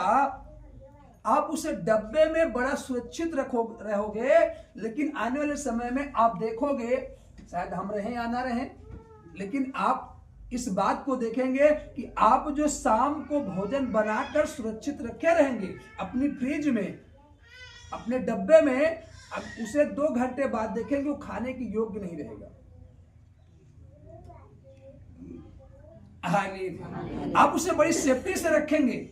आप उसे डब्बे में बड़ा सुरक्षित रहोगे। लेकिन आने वाले समय में आप देखोगे, शायद हम रहें या ना रहें, लेकिन आप इस बात को देखेंगे कि आप जो शाम को भोजन बनाकर सुरक्षित रखे रहेंगे अपनी फ्रिज में, अपने डब्बे में, अब उसे 2 घंटे बाद देखेंगे वो खाने की योग्य नहीं रहेगा। आप उसे बड़ी सेफ्टी से रखेंगे,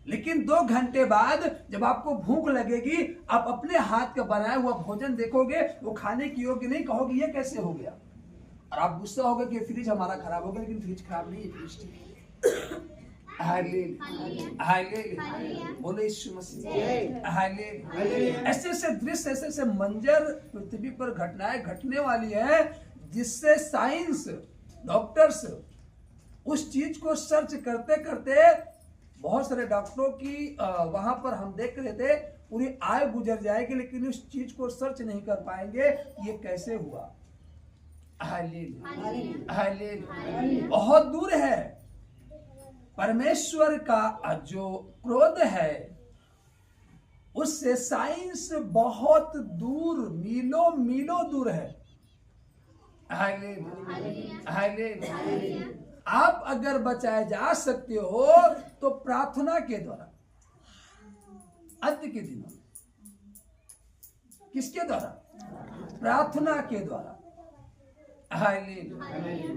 लेकिन 2 घंटे बाद जब आपको भूख लगेगी, आप अपने हाथ का बनाया हुआ भोजन देखोगे, वो खाने की योग्य नहीं, कहोगे ये कैसे हो गया, और आप गुस्सा होगा कि फ्रिज हमारा खराब हो गया। लेकिन फ्रिज खराब नहीं है, फ्रिज ठीक है। बोले यीशु मसीह। ऐसे ऐसे दृश्य, ऐसे ऐसे मंजर पृथ्वी पर घटनाएं घटने वाली है, जिससे साइंस, डॉक्टर्स उस चीज को सर्च करते करते बहुत सारे डॉक्टरों की वहां पर हम देख रहे थे पूरी आयु गुजर जाएगी, लेकिन उस चीज को सर्च नहीं कर पाएंगे ये कैसे हुआ। Hallelujah, hallelujah. बहुत दूर है परमेश्वर का जो क्रोध है, उससे साइंस बहुत दूर, मीलों मीलों दूर है। Hallelujah, hallelujah. आप अगर बचाए जा सकते हो तो प्रार्थना के द्वारा, अंत के दिनों में किसके द्वारा? प्रार्थना के द्वारा। हालेलुया,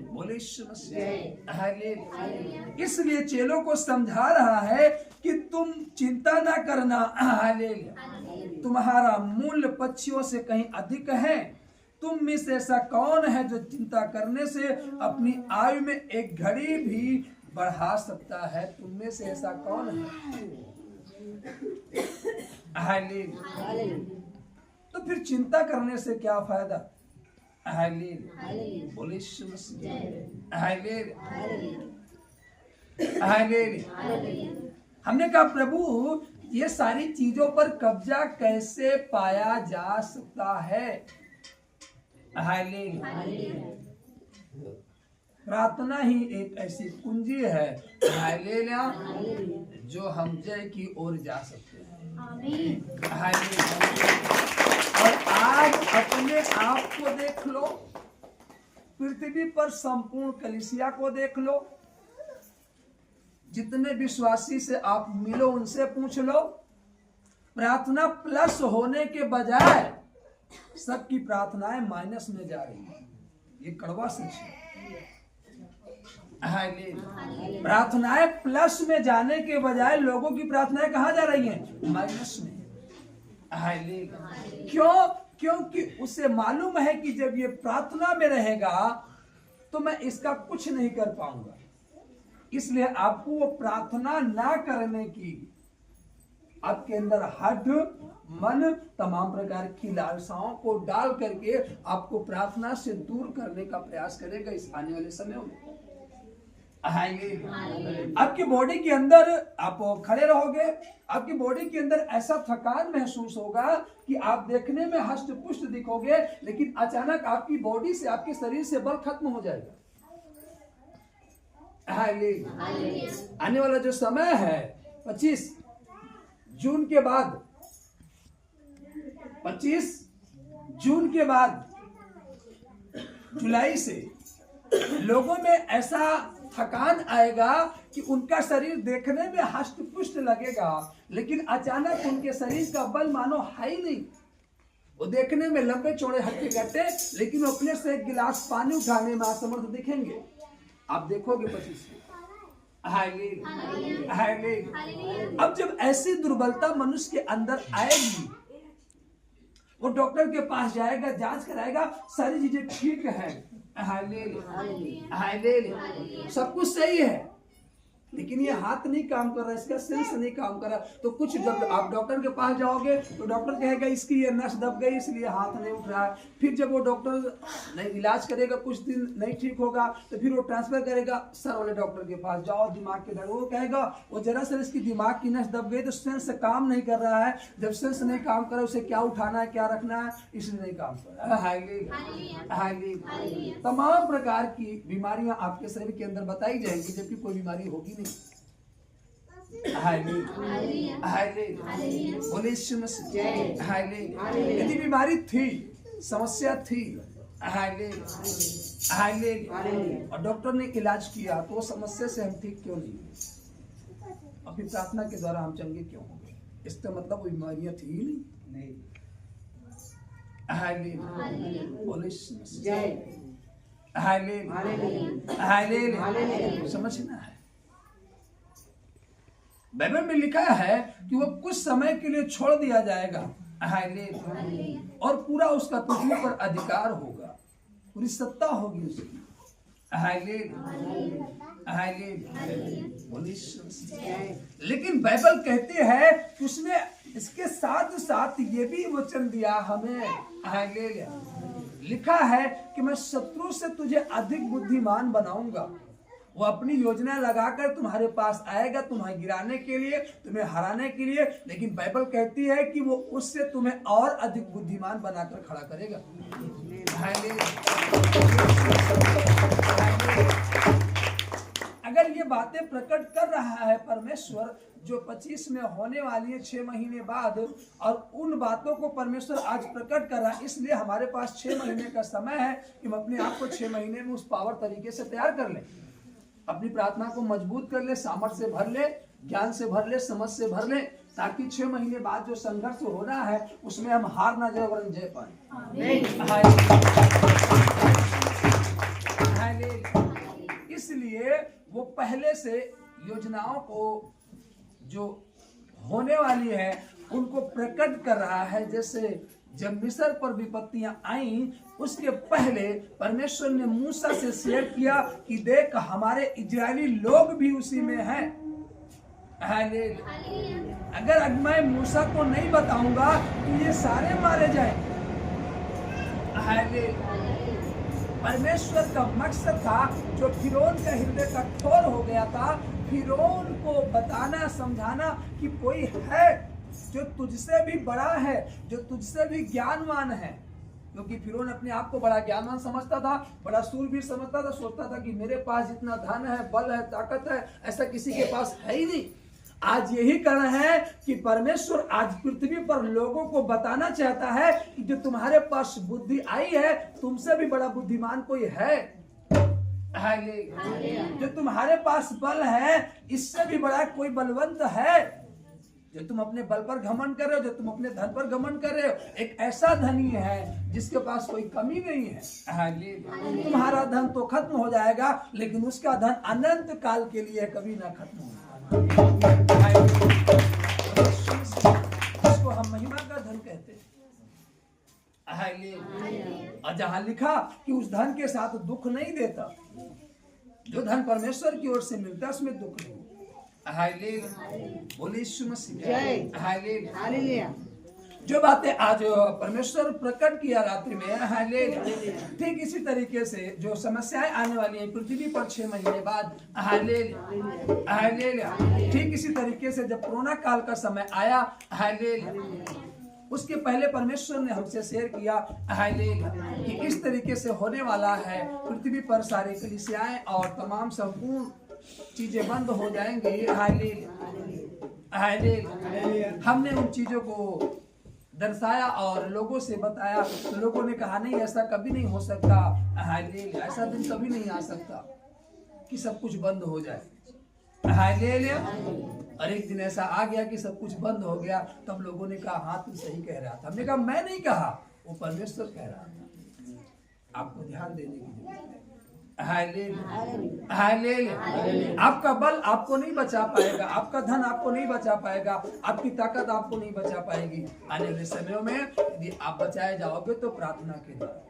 बोले यीशु मसीह, हालेलुया। इसलिए चेलों को समझा रहा है कि तुम चिंता ना करना। हालेलुया, तुम्हारा मूल्य पक्षियों से कहीं अधिक है। तुम में से ऐसा कौन है जो चिंता करने से अपनी आयु में एक घड़ी भी बढ़ा सकता है? तुम में से ऐसा कौन है? हालेलुया। तो फिर चिंता करने से क्या फायदा? हालेलुया, बोले यीशु मसीह, हालेलुया, हालेलुया। हमने कहा प्रभु ये सारी चीजों पर कब्जा कैसे पाया जा सकता है? हालेलुया। प्रार्थना ही एक ऐसी कुंजी है, हालेलुया, जो हम जय की ओर जा सकते हैं। हालेलुया। और आज अपने आप को देख लो, पृथ्वी पर संपूर्ण कलीसिया को देख लो, जितने विश्वासी से आप मिलो उनसे पूछ लो, प्रार्थना प्लस होने के बजाय सबकी प्रार्थनाएं माइनस में जा रही है। ये कड़वा सच है। प्रार्थनाएं प्लस में जाने के बजाय लोगों की प्रार्थनाएं कहाँ जा रही हैं? माइनस में। क्यों? क्योंकि उसे मालूम है कि जब ये प्रार्थना में रहेगा तो मैं इसका कुछ नहीं कर पाऊंगा। इसलिए आपको वो प्रार्थना ना करने की, आपके अंदर हठ, मन, तमाम प्रकार की लालसाओं को डाल करके आपको प्रार्थना से दूर करने का प्रयास करेगा इस आने वाले समय में। आपकी बॉडी के अंदर आप खड़े रहोगे, आपकी बॉडी के अंदर ऐसा थकान महसूस होगा कि आप देखने में हष्ट पुष्ट दिखोगे, लेकिन अचानक आपकी बॉडी से, आपके शरीर से बल खत्म हो जाएगा। आने वाला जो समय है 25 जून के बाद, 25 जून के बाद जुलाई से लोगों में ऐसा थकान आएगा कि उनका शरीर देखने में हष्ट पुष्ट लगेगा, लेकिन अचानक उनके शरीर का बल मानो है ही नहीं। वो देखने में लंबे चौड़े हट्टे कट्टे, लेकिन वो अपने से एक गिलास पानी उठाने में असमर्थ दिखेंगे। आप देखोगे 25 अब जब ऐसी दुर्बलता मनुष्य के अंदर आएगी, वो डॉक्टर के पास जाएगा, जांच कराएगा, सारी चीजें ठीक है, सब कुछ सही है, लेकिन ये हाथ नहीं काम कर रहा, इसका सेंस नहीं काम कर रहा। तो कुछ जब आप डॉक्टर के पास जाओगे तो डॉक्टर कहेगा इसकी ये नस दब गई इसलिए हाथ नहीं उठ रहा है। फिर जब वो डॉक्टर नहीं इलाज करेगा, कुछ दिन नहीं ठीक होगा, तो फिर वो ट्रांसफर करेगा सर वाले डॉक्टर के पास, जाओ दिमाग के दर्द। वो कहेगा वो जरा सर इसकी दिमाग की नस दब गई तो सेंस काम नहीं कर रहा है। जब सेंस नहीं काम कर रहा है, उसे क्या उठाना है क्या रखना है, इसलिए नहीं काम कर रहा है। तमाम प्रकार की बीमारियां आपके शरीर के अंदर बताई जाएंगी, जबकि कोई बीमारी होगी नहीं। यदि बीमारी थी, समस्या थी, और डॉक्टर ने इलाज किया, तो समस्या से हम ठीक क्यों नहीं हुए? और फिर प्रार्थना के द्वारा हम चंगे क्यों हो गए? इसका मतलब वो बीमारियां थी ही नहीं। समझना है। बाइबल में लिखा है कि वो कुछ समय के लिए छोड़ दिया जाएगा, और पूरा उसका पृथ्वी पर अधिकार होगा, पूरी सत्ता होगी उसकी। लेकिन बाइबल कहते हैं कि उसने इसके साथ साथ ये भी वचन दिया हमें, लिखा है कि मैं शत्रु से तुझे अधिक बुद्धिमान बनाऊंगा, वो अपनी योजना लगाकर तुम्हारे पास आएगा, तुम्हें गिराने के लिए, तुम्हें हराने के लिए, लेकिन बाइबल कहती है कि वो उससे तुम्हें और अधिक बुद्धिमान बनाकर खड़ा करेगा। अगर ये बातें प्रकट कर रहा है परमेश्वर जो 25 में होने वाली है 6 महीने बाद, और उन बातों को परमेश्वर आज प्रकट कर रहा है, इसलिए हमारे पास 6 महीने का समय है कि हम अपने आप को 6 महीने में उस पावर तरीके से तैयार कर लें, अपनी प्रार्थना को मजबूत कर ले, सामर्थ्य से भर ले, ज्ञान से भर ले, समझ से भर ले, ताकि 6 महीने बाद जो संघर्ष हो रहा है उसमें हम हार ना जाए वरन जय पाए। इसलिए वो पहले से योजनाओं को जो होने वाली है उनको प्रकट कर रहा है। जैसे जब मिस्र पर विपत्तियां आई उसके पहले परमेश्वर ने मूसा से शेयर किया कि देख हमारे इजरायली लोग भी उसी में हैं। अगर मैं मूसा को नहीं बताऊंगा तो ये सारे मारे जाएंगे। परमेश्वर का मकसद था जो फिरौन का हृदय कठोर हो गया था, फिरौन को बताना समझाना कि कोई है जो तुझसे भी बड़ा है, जो तुझसे भी ज्ञानवान है। क्योंकि फिरौन अपने आप को बड़ा ज्ञानवान समझता था, बड़ा शूरवीर समझता था, सोचता था कि मेरे पास जितना धन है, बल है, ताकत है, ऐसा किसी के पास है ही नहीं। आज यही कारण है कि परमेश्वर आज पृथ्वी पर लोगों को बताना चाहता है कि जो तुम्हारे पास बुद्धि आई है तुमसे भी बड़ा बुद्धिमान कोई है। जो तुम्हारे पास बल है इससे भी बड़ा कोई बलवंत है। जो तुम अपने बल पर घमंड कर रहे हो, जो तुम अपने धन पर घमंड कर रहे हो, एक ऐसा धनी है जिसके पास कोई कमी नहीं है। तुम्हारा धन तो खत्म हो जाएगा लेकिन उसका धन अनंत काल के लिए कभी ना खत्म होगा। इसको हम महिमा का धन कहते हैं। और जहां लिखा कि उस धन के साथ दुख नहीं देता, जो धन परमेश्वर की ओर से मिलता है उसमें दुख नहीं। बोले यीशु मसीह। जो बातें आज परमेश्वर प्रकट किया रात्रि में, ठीक इसी तरीके से जो समस्याएं आने वाली हैं पृथ्वी पर 6 महीने बाद, ठीक इसी तरीके से जब कोरोना काल का समय आया, उसके पहले परमेश्वर ने हमसे शेयर किया कि इस तरीके से होने वाला है। पृथ्वी पर सारे कलीसियाएं और तमाम संपूर्ण चीजें बंद हो जाएंगी। हमने उन चीजों को दर्शाया और लोगों से बताया, तो लोगों ने कहा नहीं ऐसा कभी नहीं हो सकता, ऐसा दिन कभी नहीं आ सकता कि सब कुछ बंद हो जाए। और एक दिन ऐसा आ गया कि सब कुछ बंद हो गया। तब लोगों ने कहा हाँ तू सही कह रहा था। हमने कहा मैं नहीं कहा, वो परमेश्वर कह रहा था। आपको ध्यान देने की जरूरत है। आपका बल आपको नहीं बचा पाएगा, आपका धन आपको नहीं बचा पाएगा, आपकी ताकत आपको नहीं बचा पाएगी। आने वाले समयों में यदि आप बचाए जाओगे तो प्रार्थना के द्वारा।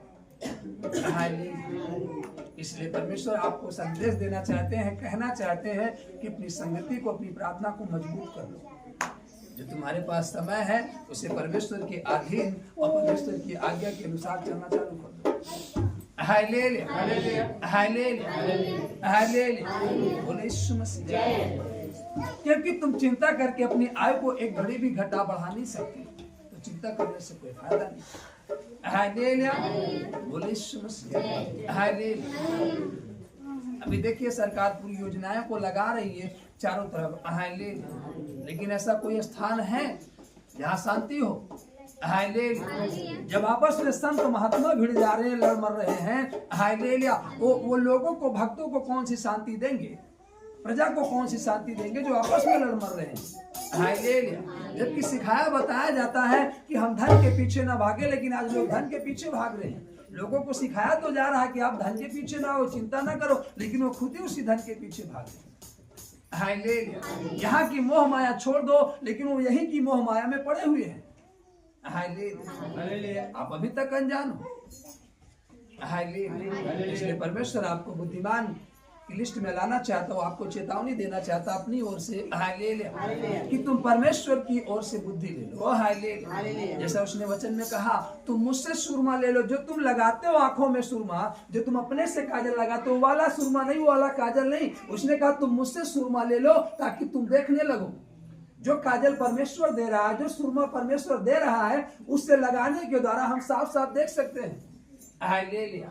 इसलिए परमेश्वर आपको संदेश देना चाहते हैं, कहना चाहते हैं कि अपनी संगति को, अपनी प्रार्थना को मजबूत कर लो। जो तुम्हारे पास समय है उसे परमेश्वर के अधीन और परमेश्वर की आज्ञा के अनुसार चलना चालू कर दो। बोले यीशु मसीह। क्योंकि तुम चिंता करके अपनी आय को एक घड़ी भी घटा बढ़ा नहीं सकते, तो चिंता करने से कोई फायदा नहीं। बोले यीशु मसीह। अभी देखिए सरकार पूरी योजनाओं को लगा रही है चारों तरफ, लेकिन ऐसा कोई स्थान है जहाँ शांति हो? जब आपस में संत महात्मा भिड़ जा रहे हैं, लड़ मर रहे हैं, वो लोगों को, भक्तों को कौन सी शांति देंगे? प्रजा को कौन सी शांति देंगे जो आपस में लड़ मर रहे हैं? जबकि सिखाया बताया जाता है कि हम धन के पीछे ना भागे, लेकिन आज लोग धन के पीछे भाग रहे हैं। लोगों को सिखाया तो जा रहा है कि आप धन के पीछे ना हो, चिंता ना करो, लेकिन वो खुद ही उसी धन के पीछे भाग रहे हैं। यहाँ की मोह माया छोड़ दो, लेकिन वो यही की मोह माया में पड़े हुए हैं। आप अभी तक अनजान हो। इसलिए परमेश्वर आपको बुद्धिमान की लिस्ट में लाना चाहता हूँ, आपको चेतावनी देना चाहता अपनी ओर से हालेलुया कि तुम परमेश्वर की ओर से बुद्धि ले लो। हालेलुया। जैसा उसने वचन में कहा, तुम मुझसे सुरमा ले लो, जो तुम लगाते हो आंखों में सुरमा, जो तुम अपने से काजल लगाते हो, वाला सुरमा नहीं, वो वाला काजल नहीं। उसने कहा तुम मुझसे सुरमा ले लो ताकि तुम देखने लगो। जो काजल परमेश्वर दे रहा है, जो सुरमा परमेश्वर दे रहा है, उससे लगाने के द्वारा हम साफ साफ देख सकते हैं। Hallelujah,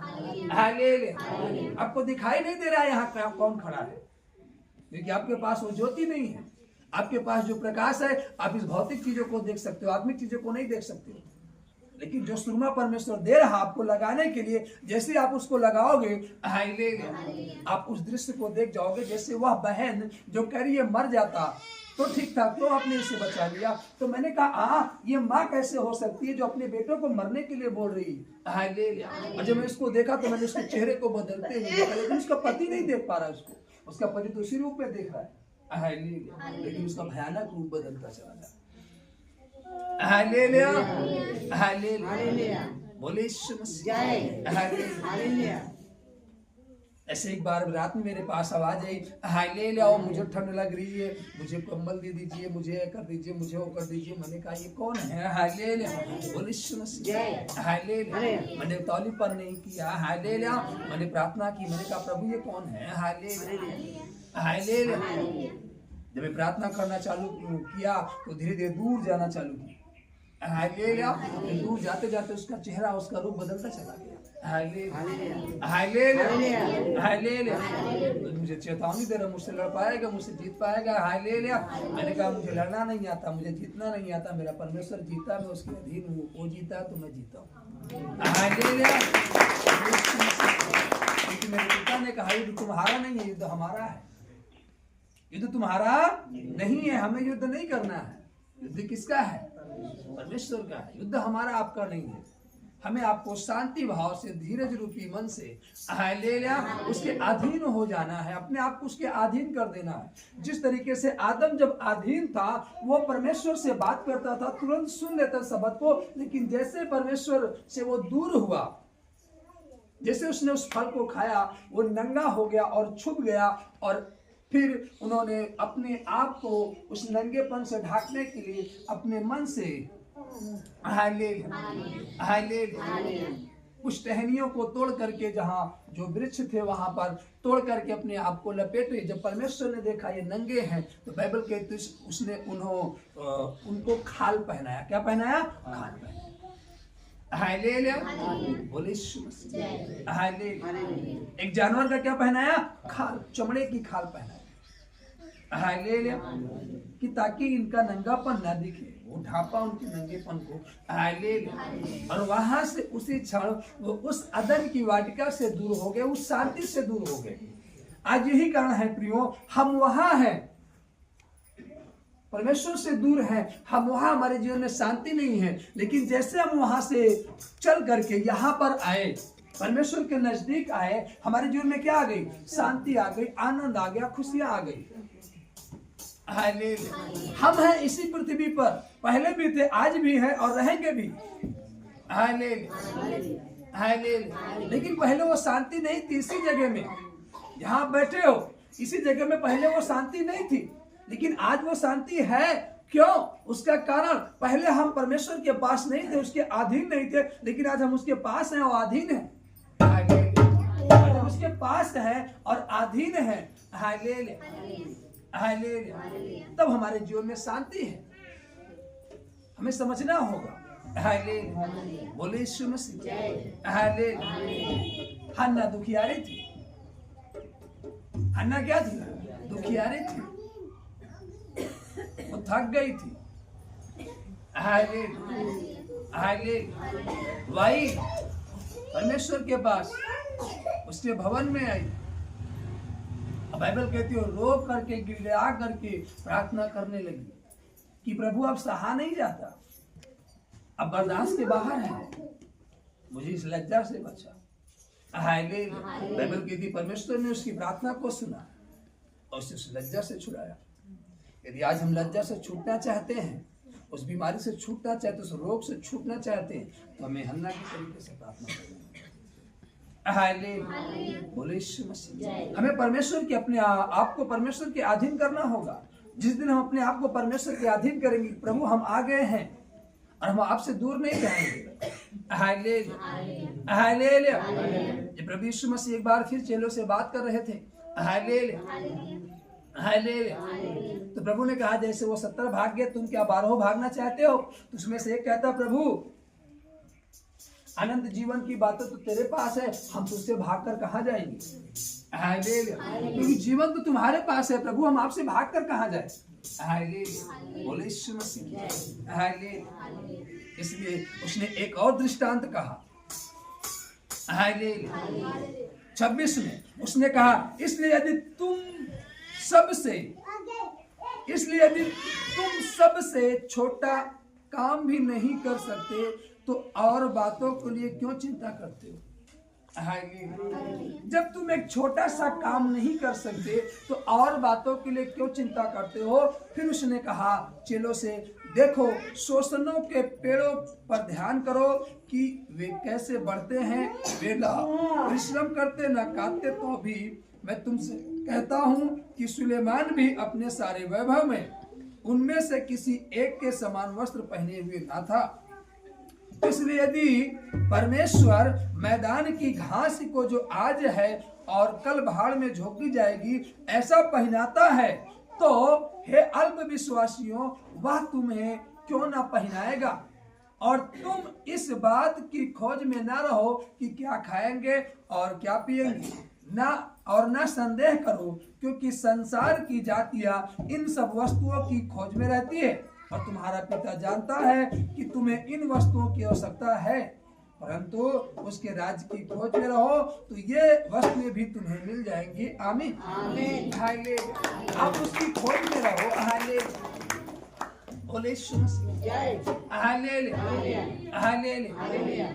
hallelujah. आपको दिखाई नहीं दे रहा है यहाँ कौन खड़ा है, क्योंकि आपके पास वो ज्योति नहीं है। आपके पास जो प्रकाश है, आप इस भौतिक चीजों को देख सकते हो, आत्मिक चीजों को नहीं देख सकते हो। लेकिन जो सुरमा परमेश्वर दे रहा आपको लगाने के लिए, जैसे आप उसको लगाओगे, हालेलुया, आप उस दृश्य को देख जाओगे। जैसे वह बहन जो कह रही है मर जाता तो ठीक था, तो आपने इसे बचा लिया। तो मैंने कहा ये माँ कैसे हो सकती है जो अपने बेटों को मरने के लिए बोल रही है। हालेलुया। और जब मैं इसको देखा तो मैंने उसके चेहरे को बदलते हुए देखा, लेकिन उसका पति नहीं देख पा रहा उसको, उसका पति तो उसी रूप में देख रहा है। हालेलुया। लेकिन उसका भयानक रूप बदलता चला जाता। Hallelujah, hallelujah. बोले यीशु मसीह। हालेलुया। ऐसे एक बार रात में मेरे पास आवाज आई, हालेलुया, मुझे ठंड लग रही है, मुझे कंबल दे दीजिए, मुझे कर दीजिए, मुझे वो कर दीजिए। मैंने कहा ये कौन है? हालेलुया। बोले यीशु मसीह। हालेलुया। मैंने तौली पर नहीं किया। हालेलुया। मैंने प्रार्थना की, मैंने कहा प्रभु ये कौन है? Hallelujah, hallelujah. जब मैं प्रार्थना करना चालू किया तो धीरे धीरे दूर जाना चालू किया। हालेलुया। दूर जाते जाते उसका चेहरा, उसका रूप बदलता चला गया। Hallelujah, hallelujah, hallelujah. मुझे चेतावनी दे रहा, मुझसे लड़ पाएगा, मुझसे जीत पाएगा। हालेलुया। मैंने कहा मुझे लड़ना नहीं आता, मुझे जीतना नहीं आता, मेरा परमेश्वर जीता, मैं उसके अधीन हूँ। वो जीता तो मैं जीता हूँ। हालेलुया। क्योंकि मेरे पिता ने कहा युद्ध तुम्हारा नहीं है, युद्ध हमारा है। युद्ध तुम्हारा नहीं है, हमें युद्ध नहीं करना है। युद्ध किसका है? परमेश्वर का है। युद्ध हमारा आपका नहीं है। हमें आपको शांति भाव से, धीरज रूपी मन से, हालेलुया, उसके अधीन हो जाना है, अपने आप को उसके अधीन कर देना है। जिस तरीके से आदम जब अधीन था, वो परमेश्वर से बात करता था, तुरंत सुन लेता शब्द को, लेकिन जैसे परमेश्वर से वो दूर हुआ, जैसे उसने उस फल को खाया, वो नंगा हो गया और छुप गया। और फिर उन्होंने अपने आप को उस नंगेपन से ढाकने के लिए अपने मन से हालेलुया, हालेलुया, कुछ टहनियों को तोड़ करके, जहाँ जो वृक्ष थे वहां पर तोड़ करके अपने आप को लपेटे। जब परमेश्वर ने देखा ये नंगे हैं, तो बाइबल कहती है उसने उनको खाल पहनाया। क्या पहनाया? खाल पहनाया। हालेलुया। बोले यीशु मसीह। हालेलुया। एक जानवर का क्या पहनाया? खाल, चमड़े की खाल पहनाया। हालेलुया। कि ताकि इनका नंगापन ना दिखे, वो ढांपा उनके नंगेपन को। हालेलुया। और वहां से उसी क्षण वो उस अदन की वाटिका से दूर हो गए, उस शांति से दूर हो गए। आज यही कारण है प्रियो, हम वहां हैं, परमेश्वर से दूर हैं, हम वहां, हमारे जीवन में शांति नहीं है। लेकिन जैसे हम वहां से चल करके यहाँ पर आए, परमेश्वर के नजदीक आए, हमारे जीवन में क्या आ गई? शांति आ गई, आनंद आ गया, खुशियां आ गई। हालेलुया। हम हैं इसी पृथ्वी पर, पहले भी थे, आज भी हैं और रहेंगे भी। Hallelujah, hallelujah. लेकिन पहले वो शांति नहीं थी। इसी जगह में जहाँ बैठे हो, इसी जगह में पहले वो शांति नहीं थी, लेकिन आज वो शांति है। क्यों? उसका कारण, पहले हम परमेश्वर के पास नहीं थे, उसके अधीन नहीं थे, लेकिन आज हम उसके पास हैं और अधीन हैं। हालेलुया। उसके पास है और अधीन है। Hallelujah, hallelujah. तब हमारे जीवन में शांति है, हमें समझना होगा। हालेलुया। बोले यीशु मसीह। हालेलुया। हन्ना दुखियारी थी। हन्ना क्या थी? दुखियारी थी, वो थक गई थी। Hallelujah, hallelujah. वही परमेश्वर के पास, उसके भवन में आई। बाइबल कहती है रो करके, गिड़गिड़ा करके प्रार्थना करने लगी कि प्रभु अब सहा नहीं जाता, अब बर्दाश्त के बाहर है, मुझे इस लज्जा से बचा। हालेलुया। बाइबल कहती परमेश्वर ने उसकी प्रार्थना को सुना और उसे उस लज्जा से छुड़ाया। यदि आज हम लज्जा से छूटना चाहते हैं, उस बीमारी से छूटना चाहते हैं, उस रोग से छूटना चाहते हैं, तो हमें हन्ना की तरीके से प्रार्थना करनी है। हालेलुया। बोले यीशु मसीह। हमें परमेश्वर के अपने आप को परमेश्वर के अधीन करना होगा। जिस दिन हम अपने आप को परमेश्वर के अधीन करेंगे, प्रभु हम आ गए हैं और हम आपसे दूर नहीं जाएंगे। Hallelujah, hallelujah. जब प्रभु यीशु मसीह एक बार फिर चेलों से बात कर रहे थे, हालेलुया, हालेलुया, तो प्रभु ने कहा जैसे वो 70 भाग गए, तुम क्या 12 भागना चाहते हो? तो उसमें से एक कहता, प्रभु अनंत जीवन की बातें तो तेरे पास है, हम तुझसे भागकर कहाँ जाएंगे? हालेलुया, क्योंकि जीवन तो तुम्हारे पास है प्रभु, हम आपसे भागकर कहाँ जाए? हालेलुया, बोले यीशु मसीह। हालेलुया। इसलिए उसने एक और दृष्टांत कहा, हालेलुया, 26 में उसने कहा, इसलिए यदि तुम सबसे छोटा काम भी नहीं कर सकते तो और बातों के लिए क्यों चिंता करते हो? जब तुम एक छोटा सा काम नहीं कर सकते तो और बातों के लिए क्यों चिंता करते हो? फिर उसने कहा चेलों से, देखो शोषणों के पेड़ों पर ध्यान करो कि वे कैसे बढ़ते हैं, वे ना परिश्रम करते न काटते, तो भी मैं तुमसे कहता हूँ कि सुलेमान भी अपने सारे वैभव में उनमें से किसी एक के समान वस्त्र पहने हुए ना था। इसलिए यदि परमेश्वर मैदान की घास को जो आज है और कल भाड़ में झोंकी जाएगी ऐसा पहनाता है, तो हे अल्प विश्वासियों, वह तुम्हें क्यों ना पहनाएगा? और तुम इस बात की खोज में ना रहो कि क्या खाएंगे और क्या पिएंगे, ना संदेह करो, क्योंकि संसार की जातियां इन सब वस्तुओं की खोज में रहती है और तुम्हारा पिता जानता है कि तुम्हें इन वस्तुओं की आवश्यकता है। परंतु उसके राज्य की खोज में रहो तो ये वस्तुएं भी तुम्हें मिल जाएंगी। आमीन, आमीन, हालेलुया। आप उसकी खोज में रहो। हालेलुया, बोले यीशु मसीह। Hallelujah, hallelujah.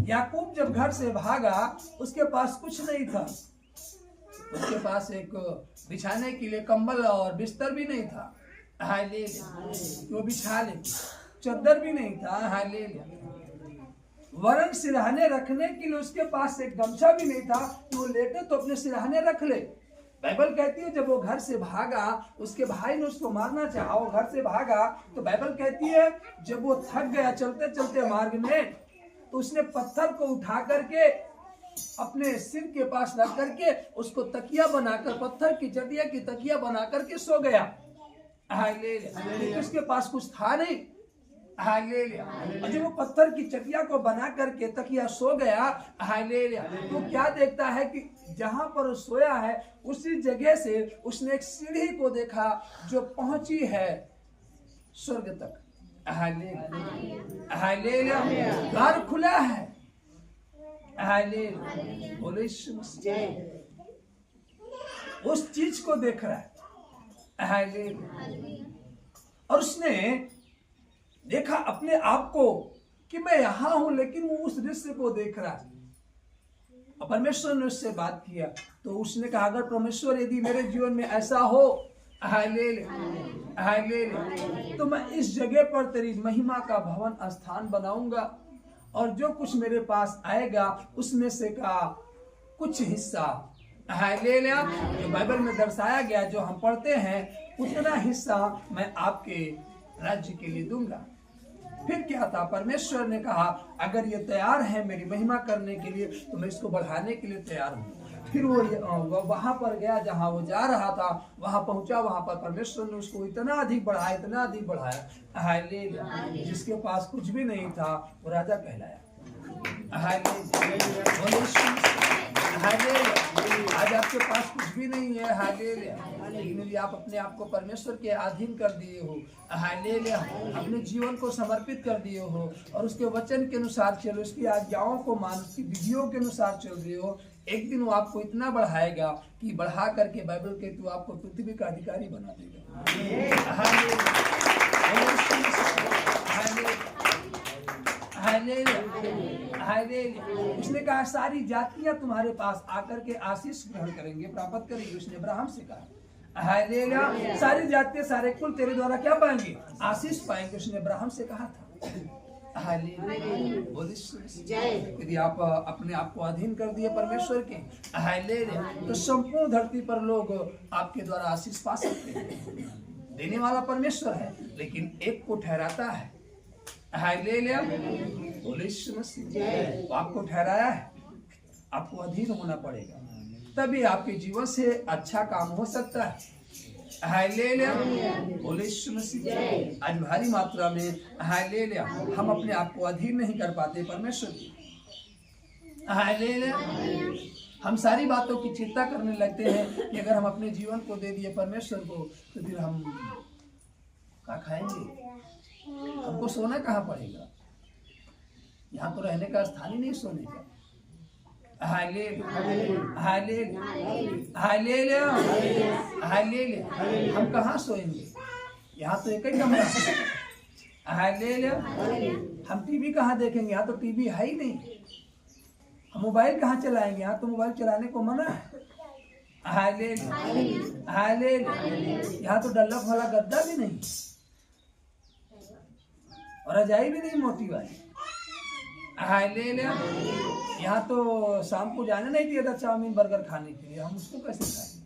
याकूब जब घर से भागा, उसके पास कुछ नहीं था। उसके पास एक बिछाने के लिए कंबल और बिस्तर भी नहीं था, हालेलुया, वो बिछा ले, चद्दर भी नहीं था, हालेलुया, वरन सिरहाने रखने के लिए उसके पास एक गमछा भी नहीं था कि वो लेटे तो अपने सिरहाने रख ले। बाइबल कहती है जब वो घर से भागा, उसके भाई ने उसको मारना चाहा, वो घर से भागा, तो बाइबल कहती है जब वो थक गया चलते चलते मार्ग में, तो उसने पत्थर को उठा करके अपने सिर के पास रख करके उसको तकिया बनाकर, पत्थर की चटिया की तकिया बना करके सो गया। हालेलुया, उसके पास कुछ था नहीं। हालेलुया, और जब वो पत्थर की चटिया को बना करके तकिया सो गया, हालेलुया, तो क्या देखता है कि जहां पर सोया है उसी जगह से उसने एक सीढ़ी को देखा जो पहुंची है स्वर्ग तक। हालेलुया, हालेलुया, द्वार खुला है। हालेलुया, बोले यीशु मसीह। उस चीज को देख रहा है। हालेलुया, और उसने देखा अपने आप को कि मैं यहां हूं, लेकिन वो उस दृश्य को देख रहा है। और परमेश्वर ने उससे बात किया तो उसने कहा अगर परमेश्वर यदि मेरे जीवन में ऐसा हो, हालेलुया, हालेलुया, तो मैं इस जगह पर तेरी महिमा का भवन स्थान बनाऊंगा और जो कुछ मेरे पास आएगा उसमें से का कुछ हिस्सा, हालेलुया, जो बाइबल में दर्शाया गया, जो हम पढ़ते हैं, उतना हिस्सा मैं आपके राज्य के लिए दूंगा। फिर क्या था, परमेश्वर ने कहा अगर ये तैयार है मेरी महिमा करने के लिए तो मैं इसको बढ़ाने के लिए तैयार हूँ। फिर वो वहां पर गया जहां वो जा रहा था, वहां पहुंचा, वहां पर परमेश्वर ने उसको इतना अधिक बढ़ाया, इतना अधिक बढ़ाया, हालेलुया, जिसके पास कुछ भी नहीं था वो राजा कहलाया। हालेलुया, आज आपके पास कुछ भी नहीं है, हालेलुया, लेकिन यदि आप अपने आप को परमेश्वर के अधीन कर दिए हो, हालेलुया, अपने जीवन को समर्पित कर दिए हो और उसके वचन के अनुसार चलो, उसकी आज्ञाओं को मान, उसकी विधियों के अनुसार चल रहे हो, एक दिन वो आपको इतना बढ़ाएगा कि बढ़ा करके बाइबल के तो आपको पृथ्वी का अधिकारी बना देगा। हालेलुया, उसने कहा सारी जातियां तुम्हारे पास आकर के आशीष ग्रहण करेंगे, प्राप्त करेंगे। उसने अब्राहम से कहा, हालेलुया, सारी जातियां, सारे कुल तेरे द्वारा क्या पाएंगे? आशीष पाएंगे। उसने अब्राहम से कहा था, हालेलुया। बोलिए यदि आप अपने आप को अधीन कर दिए परमेश्वर के, हालेलुया, तो संपूर्ण धरती पर लोग आपके द्वारा आशीष पा सकते हैं। देने वाला परमेश्वर है, लेकिन एक को ठहराता है। हालेलुया। बोलिए आपको ठहराया है, आपको अधीन होना पड़ेगा, तभी आपके जीवन से अच्छा काम हो सकता है। हालेलुया। बोलिए आज भारी मात्रा में हालेलुया हम अपने आप को अधीन नहीं कर पाते परमेश्वर की। हालेलुया। हम सारी बातों की चिंता करने लगते हैं कि अगर हम अपने जीवन को दे दिए परमेश्वर को तो फिर हम क्या खाएंगे, हमको सोना कहाँ पड़ेगा, यहाँ तो रहने का स्थान ही नहीं सोने का। हालेलुया। हालेलुया। हालेलुया। हालेलुया। हम कहाँ सोएंगे, यहाँ तो एक ही कमरा है। हालेलुया। हम टीवी कहाँ देखेंगे, यहाँ तो टीवी है ही नहीं। हम मोबाइल कहाँ चलाएंगे, यहाँ तो मोबाइल चलाने को मना है। हालेलुया। हालेलुया। यहाँ तो डल्लफ वाला गद्दा भी नहीं और रजाई भी नहीं मोटी वाली। हालेलुया। यहाँ तो शाम को जाने नहीं दिया था चाउमीन बर्गर खाने के लिए, हम उसको कैसे खाएंगे।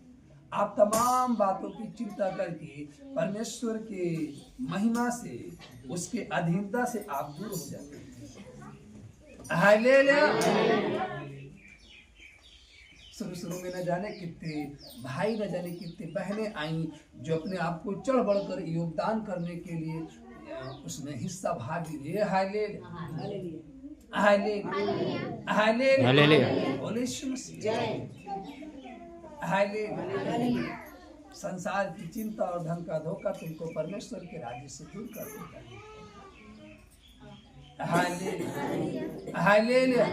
आप तमाम बातों की चिंता करके परमेश्वर के महिमा से, उसके अधीनता से आप दूर हो जाते हैं। हालेलुया। शुरू में न जाने कितने भाई, न जाने कितने बहनें आई जो अपने आप को चढ़ बढ़कर योगदान करने के लिए उसमें हिस्सा भाग लिए। हालेलुया। हालेलुया। हालेलुया। हालेलुया। संसार की चिंता और धन का धोखा तुमको परमेश्वर के राज्य से दूर कर देगा। हालेलुया। हालेलुया।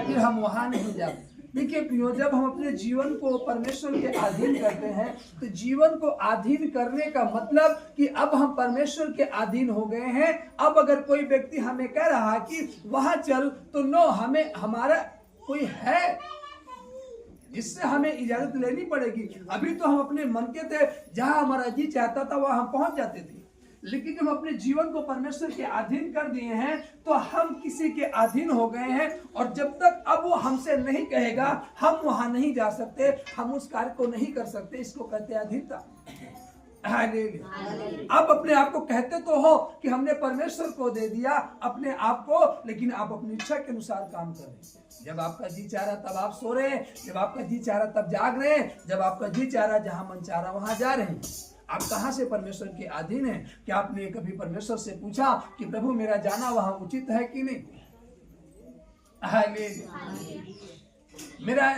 फिर हम वहां नहीं जाते। देखिए प्रियो, जब हम अपने जीवन को परमेश्वर के अधीन करते हैं तो जीवन को अधीन करने का मतलब कि अब हम परमेश्वर के अधीन हो गए हैं। अब अगर कोई व्यक्ति हमें कह रहा कि वहां चल, तो नो, हमें हमारा कोई है जिससे हमें इजाजत लेनी पड़ेगी। अभी तो हम अपने मन के थे, जहां हमारा जी चाहता था वहां हम पहुंच जाते थे, लेकिन जब हम अपने जीवन को परमेश्वर के अधीन कर दिए हैं तो हम किसी के अधीन हो गए हैं। और जब तक अब वो हमसे नहीं कहेगा हम वहां नहीं जा सकते, हम उस कार्य को नहीं कर सकते। इसको कहते हैं अधीनता। हालेलुया। आप अपने आप को कहते तो हो कि हमने परमेश्वर को दे दिया अपने आप को, लेकिन आप अपनी इच्छा के अनुसार काम कर रहे हैं। जब आपका जी चाह रहा तब आप सो रहे हैं, जब आपका जी चाह रहा तब जाग रहे हैं, जब आपका जी चाह रहा जहां मन चाह रहा वहां जा रहे हैं। आप कहां से परमेश्वर के अधीन हैं? क्या आपने कभी परमेश्वर से पूछा कि प्रभु मेरा जाना वहां उचित है कि नहीं? मेरा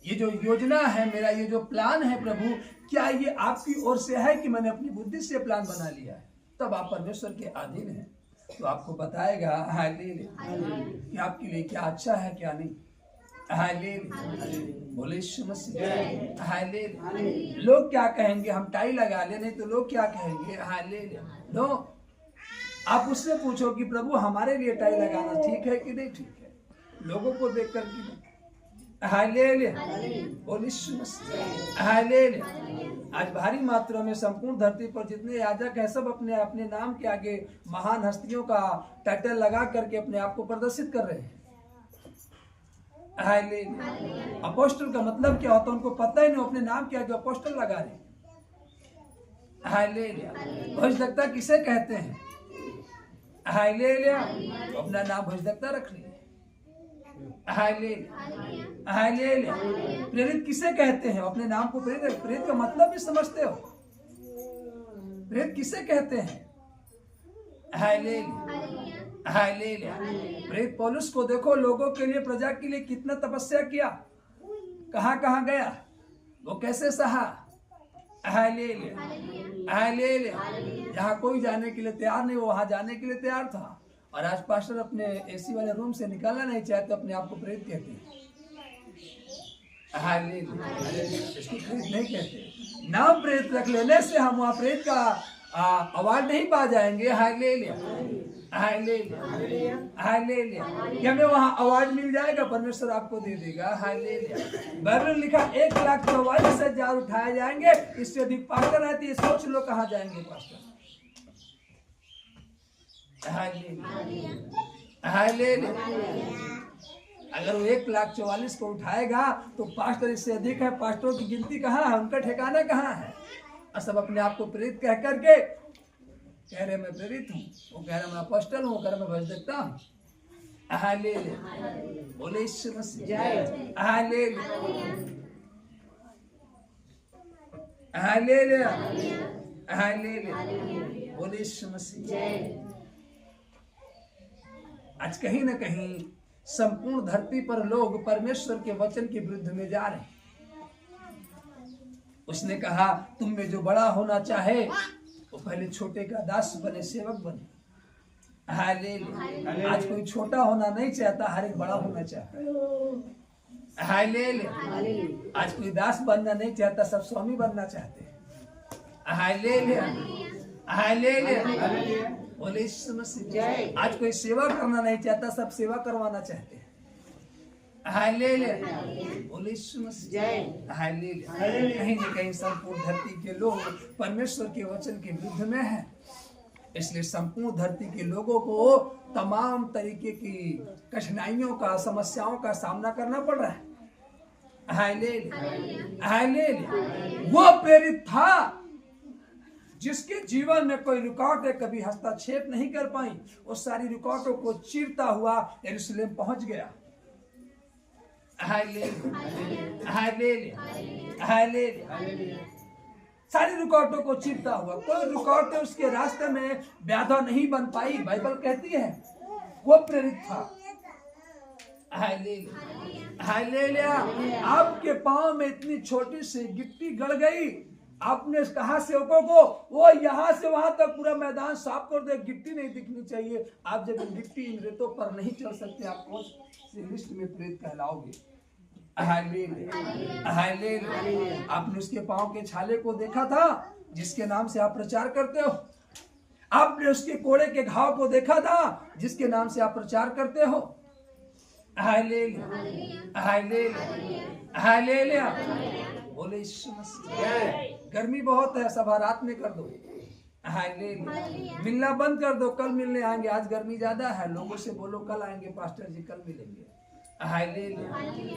ये जो योजना है, मेरा ये जो प्लान है प्रभु, क्या ये आपकी ओर से है कि मैंने अपनी बुद्धि से प्लान बना लिया है? तब आप परमेश्वर के अधीन हैं, तो आपको बताएगा हालेलुया कि आपके लिए क्या अच्छा है क्या नहीं। बोले हालेलुया। लोग क्या कहेंगे, हम टाई लगा ले, नहीं तो लोग क्या कहेंगे। हालेलुया। नो, आप उससे पूछो कि प्रभु हमारे लिए टाई लगाना ठीक है कि नहीं ठीक है, लोगों को देख कर कि नहीं। हालेलुया। बोले हालेलुया। आज भारी मात्रा में संपूर्ण धरती पर जितने याजक हैं सब अपने अपने नाम के आगे महान हस्तियों का टाइटल लगा करके अपने आप को प्रदर्शित कर रहे हैं। हालेलुया। अपोस्टल का मतलब क्या होता है उनको पता ही नहीं, अपने नाम के आगे अपोस्टल लगा रहे। हालेलुया। भविष्यवक्ता किसे कहते हैं? हालेलुया। अपना नाम भविष्यवक्ता रख रहे हैं। हालेलुया। हालेलुया। प्रेरित किसे कहते हैं? अपने नाम को प्रेरित। प्रेरित का मतलब भी समझते हो? प्रेरित किसे कहते हैं? हालेलुया। हालेलुया। प्रेरित पौलुस को देखो, लोगों के लिए, प्रजा के लिए कितना तपस्या किया, कहां कहां गया, वो कैसे सहा। हालेलुया। हालेलुया। जहां कोई जाने के लिए तैयार नहीं वो वहां जाने के लिए तैयार था। और आज पास्टर अपने एसी वाले रूम से निकलना नहीं चाहते, अपने आप को प्रेरित कहते हैं। हालेलुया। इसको प्रेरित नहीं कहते। नाम प्रेरित रख लेने से हम वहां प्रेरित का अवार्ड नहीं पा जाएंगे। हालेलुया। हालेलुया। हालेलुया। कि हमें वहां अवार्ड मिल जाएगा, परमेश्वर आपको दे देगा। हालेलुया। बाइबल में लिखा 1,44,000 उठाए जाएंगे, इससे अधिक पास्टर रहती है। सोच लो कहां जाएंगे पास्टर। अगर वो 1,44,000 को उठाएगा तो पास्टर इससे अधिक है। पास्टरों की गिनती कहाँ है, उनका ठिकाना कहाँ है? और सब अपने आप को प्रेरित कह करके कह रहे मैं प्रेरित हूँ, वो कह रहे मैं अपोस्टल हूँ, कह रहे मैं भजदेवता हूँ। हालेलुया, बोले यीशु मसीह जय। हालेलुया, हालेलुया, हालेलुया, बोले यीशु मसीह जय। आज कहीं न कहीं संपूर्ण धरती पर लोग परमेश्वर के वचन के विरुद्ध में जा रहे हैं। उसने कहा तुम में जो बड़ा होना चाहे वो पहले छोटे का दास बने, सेवक बने। हालेलुया, आज कोई छोटा होना नहीं चाहता, हर एक बड़ा होना चाहता है। हालेलुया, आज कोई दास बनना नहीं चाहता, सब स्वामी बनना चाहते हैं। हालेलुया, हालेलुया, बोले यीशु मसीह जय। आज कोई सेवा करना नहीं चाहता, सब सेवा करवाना चाहते हैं। हालेलुया, बोले यीशु मसीह जय। हालेलुया, कहीं न कहीं संपूर्ण धरती के लोग परमेश्वर के वचन के विरुद्ध में हैं, इसलिए संपूर्ण धरती के लोगों को तमाम तरीके की कठिनाइयों का, समस्याओं का सामना करना पड़ रहा है। हालेलुया, हालेलुया, वो प्रेरित था जिसके जीवन में कोई रुकावटें कभी हस्तक्षेप नहीं कर पाई, वो सारी रुकावटों को चीरता हुआ यरूशलेम पहुंच गया। हालेलुया, हालेलुया, हालेलुया, सारी रुकावटों को चीरता हुआ, कोई रुकावटें उसके रास्ते में बाधा नहीं बन पाई। बाइबल कहती है वो प्रेरित था। हालेलुया, हालेलुया, आपके पांव में इतनी छोटी सी गिट्टी गड़ गई, आपने कहा सेवकों को वो यहाँ से वहां तक पूरा मैदान साफ कर दे, गिट्टी नहीं दिखनी चाहिए। आप जब गिट्टी इन रेतों पर नहीं चल सकते, आप कौन सी लिस्ट में प्रेरित कहलाओगे? हालेलुया, हालेलुया, आपने उसके पांव के छाले को देखा था जिसके नाम से आप प्रचार करते हो। आपने उसके कोड़े के घाव को देखा था जिसके नाम से आप प्रचार करते हो। हालेलुया, हालेलुया, हालेलुया, बोले यीशु मसीह जय। गर्मी बहुत है, सभा रात में कर दो। हालेलुया, मिलना बंद कर दो, कल मिलने आएंगे, आज गर्मी ज्यादा है। लोगों से बोलो कल आएंगे पास्टर जी, कल मिलेंगे। हालेलुया,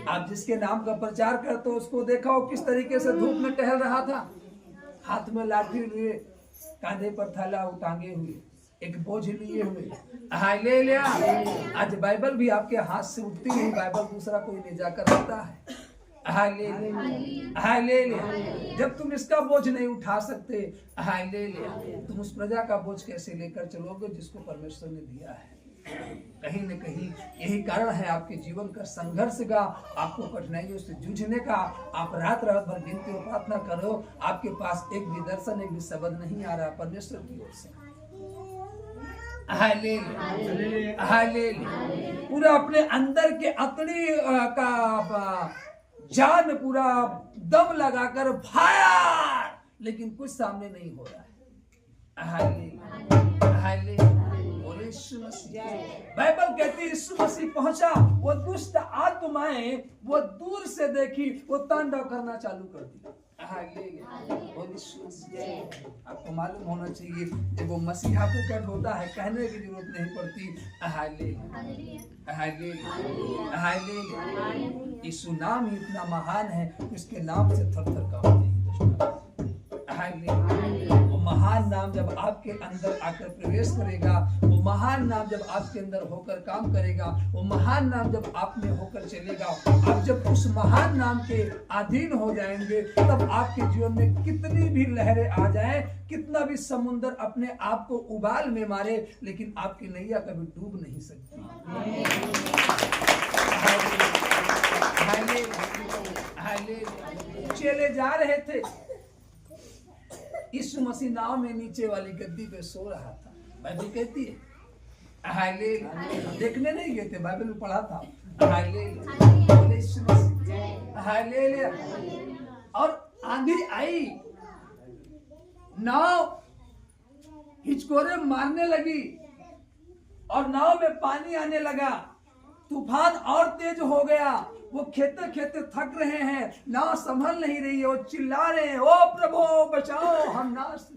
आप जिसके नाम का प्रचार करते हो उसको देखा हो किस तरीके से धूप में टहल रहा था, हाथ में लाठी लिए, कांधे पर थैला टांगे हुए, एक बोझ लिए हुए। हालेलुया, आज बाइबल भी आपके हाथ से उठती नहीं, बाइबल दूसरा कोई ले जाकर रखता है। हालेलुया, हालेलुया, जब तुम इसका बोझ नहीं उठा सकते, हालेलुया, तुम उस प्रजा का बोझ कैसे लेकर चलोगे जिसको परमेश्वर ने दिया है? कहीं न कहीं यही कारण है आपके जीवन का संघर्ष का, आपको कठिनाइयों से जूझने का। आप रात भर गिनती और प्रार्थना करो, आपके पास एक भी दर्शन, एक भी शब्द नहीं आ रहा परमेश्वर की ओर से। हालेलुया, हालेलुया, पूरा अपने अंदर के अतड़ी का जान पूरा दम लगाकर फायर, लेकिन कुछ सामने नहीं हो रहा है। हालेलुया, हालेलुया, बोले यीशु मसीह। बाइबल कहती है यीशु मसीह पहुंचा, वो दुष्ट आत्माएं वो दूर से देखी, वो तांडव करना चालू कर दी। हालेलुया, बोले यीशु मसीह। आपको मालूम होना चाहिए जब वो मसीहा प्रकट होता है कहने की जरूरत नहीं पड़ती। हालेलुया, हालेलुया, हालेलुया, यीशु नाम ही इतना महान है, उसके नाम से थर-थर कांपते हैं। हालेलुया, वो महान नाम जब आपके अंदर आकर प्रवेश करेगा, वो महान नाम जब आपके अंदर होकर काम करेगा, वो महान नाम जब आप में होकर चलेगा, आप जब उस महान नाम के अधीन हो जाएंगे, तब आपके जीवन में कितनी भी लहरें आ जाएं, कितना भी समुंदर अपने आप को उबाल में मारे, लेकिन आपकी नैया कभी डूब नहीं सकती। चले जा रहे थे, यीशु मसीह नाव में नीचे वाली गद्दी पे सो रहा था। बाइबल कहती है, हालेलुया, देखने नहीं गए थे, बाइबल में पढ़ा था। हालेलुया, यीशु मसीह, हालेलुया, और आंधी आई, नाव हिचकोरे मारने लगी और नाव में पानी आने लगा, तूफान और तेज हो गया। वो खेते खेते थक रहे हैं, नाव संभल नहीं रही है, वो चिल्ला रहे हैं, ओ प्रभु बचाओ, हम नाश।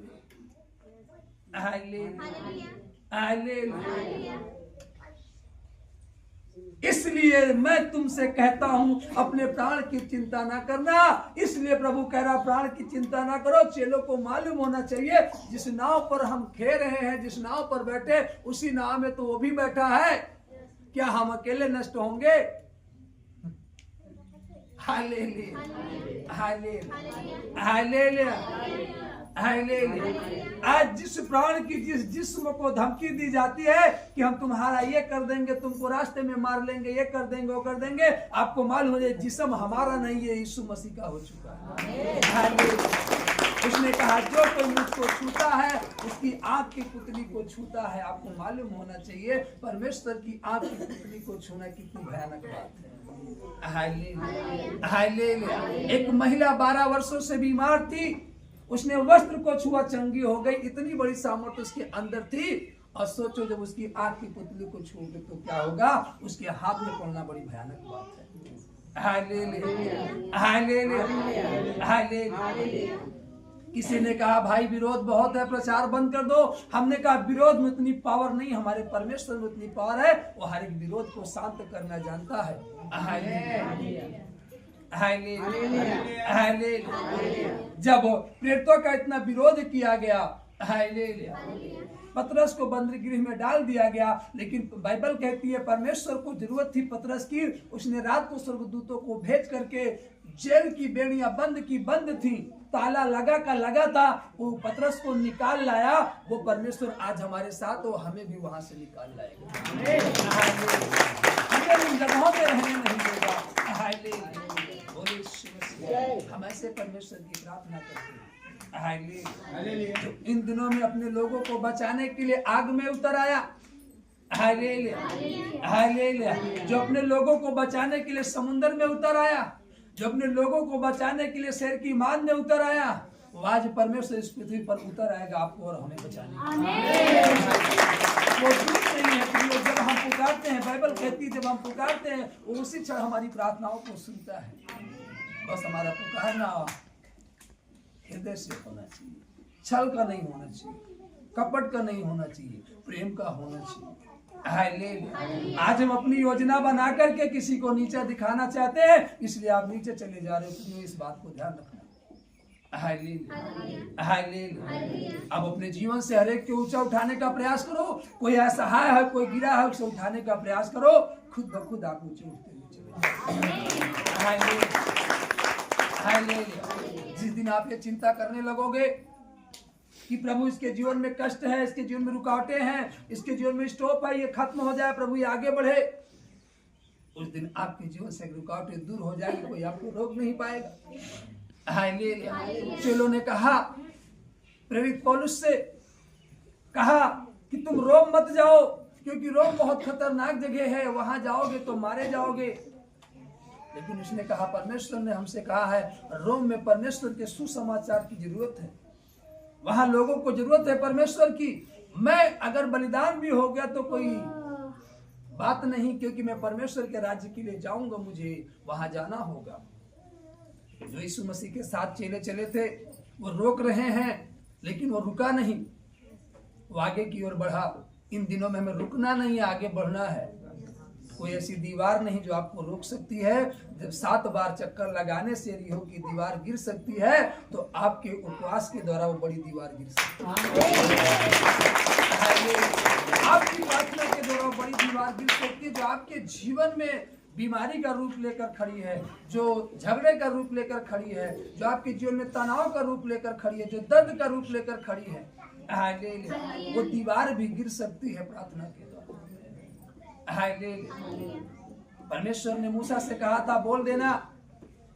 हालेलुया। इसलिए मैं तुमसे कहता हूं अपने प्राण की चिंता ना करना। इसलिए प्रभु कह रहा प्राण की चिंता ना करो। चेलों को मालूम होना चाहिए जिस नाव पर हम खेल रहे हैं, जिस नाव पर बैठे, उसी नाव में तो वो भी बैठा है। क्या हम अकेले नष्ट होंगे? Hallelujah, hallelujah, hallelujah, hallelujah. आज जिस प्राण की, जिस जिस्म को धमकी दी जाती है कि हम तुम्हारा ये कर देंगे, तुमको रास्ते में मार लेंगे, ये कर देंगे, वो कर देंगे, आपको मालूम हो जाए जिस्म हमारा नहीं है, यीशु मसीह का हो चुका है। हालेलुया। उसने कहा जो कोई मुझको छूता है उसकी आंख की पुतली को छूता है। आपको मालूम होना चाहिए परमेश्वर की आंख की पुतली को छूना कितनी भयानक बात है। Hallelujah, hallelujah. एक महिला 12 वर्षों से बीमार थी, उसने वस्त्र को छुआ, चंगी हो गई। इतनी बड़ी सामर्थ्य उसके अंदर थी। और सोचो जब उसकी आंख की पुतली को छूओगे तो क्या होगा? उसके हाथ में पड़ना बड़ी भयानक बात है। Hallelujah, hallelujah, hallelujah. किसी ने कहा भाई विरोध बहुत है, प्रचार बंद कर दो। हमने कहा विरोध में उतनी पावर नहीं, हमारे परमेश्वर में उतनी पावर है। वो हर एक विरोध को शांत करना जानता है। Hallelujah, hallelujah. जब प्रेरितों का इतना विरोध किया गया, हालेलुया, पतरस को बंदीगृह में डाल दिया गया। लेकिन बाइबल कहती है परमेश्वर को जरूरत थी पतरस की। उसने रात को स्वर्गदूतों को भेज करके जेल की बेड़ियां बंद थी, ताला लगा था, वो पतरस को निकाल लाया। वो परमेश्वर आज हमारे साथ हो, हमें भी वहां से निकाल लाएगा। हमें उन जगहों पे रहने नहीं देगा। हम ऐसे परमेश्वर की प्रार्थना करते हैं। जो इन दिनों में अपने लोगों को बचाने के लिए आग में उतर आया। Hallelujah, hallelujah. जो अपने लोगों को बचाने के लिए समुद्र में उतर आया, जो अपने लोगों को बचाने के लिए शेर की मान में उतर आया, वो आज परमेश्वर इस पृथ्वी पर उतर आएगा आपको और हमें बचाने। वो दूर नहीं है। जब हम पुकारते हैं, बाइबल कहती है जब हम पुकारते हैं वो उसी क्षण हमारी प्रार्थनाओं को सुनता है। बस हमारा पुकारना हृदय से होना चाहिए, छल का नहीं होना चाहिए, कपट का नहीं होना चाहिए, प्रेम का होना चाहिए। आज हम अपनी योजना बना करके किसी को नीचा दिखाना चाहते हैं, इसलिए आप नीचे चले जा रहे हो। तुम्हें इस बात को ध्यान रखना। अब अपने जीवन से हर एक को ऊंचा उठाने का प्रयास करो। कोई असहाय है, कोई गिरा है, उसे उठाने का प्रयास करो। खुद ब खुद आप ऊंचे उठते चले। जिस दिन आप ये चिंता करने लगोगे कि प्रभु इसके जीवन में कष्ट है, इसके जीवन में रुकावटें हैं, इसके जीवन में स्टॉप है, ये खत्म हो जाए, प्रभु ये आगे बढ़े, उस दिन आपके जीवन से रुकावटें दूर हो जाएगी, कोई आपको रोक नहीं पाएगा। हालेलुया। चेलों ने कहा, प्रेरित पौलुस से कहा कि तुम रोम मत जाओ, क्योंकि रोम बहुत खतरनाक जगह है, वहां जाओगे तो मारे जाओगे। लेकिन उसने कहा परमेश्वर ने हमसे कहा है रोम में परमेश्वर के सुसमाचार की जरूरत है, वहां लोगों को जरूरत है परमेश्वर की। मैं अगर बलिदान भी हो गया तो कोई बात नहीं, क्योंकि मैं परमेश्वर के राज्य के लिए जाऊंगा, मुझे वहां जाना होगा। जो यीशु मसीह के साथ चेले चले थे वो रोक रहे हैं, लेकिन वो रुका नहीं, वो आगे की ओर बढ़ा। इन दिनों में हमें रुकना नहीं है, आगे बढ़ना है। कोई ऐसी दीवार नहीं जो आपको रोक सकती है। जब 7 बार चक्कर लगाने से रिहो की दीवार गिर सकती है, तो आपके उपवास के द्वारा वो बड़ी दीवार गिर सकती है। आपकी प्रार्थना के द्वारा बड़ी दीवार गिर सकती है, जो आपके जीवन में बीमारी का रूप लेकर खड़ी है, जो झगड़े का रूप लेकर खड़ी है, जो आपके जीवन में तनाव का रूप लेकर खड़ी है, जो दर्द का रूप लेकर खड़ी है। वो दीवार भी गिर सकती है प्रार्थना के द्वारा। परमेश्वर ने मूसा से कहा था बोल देना,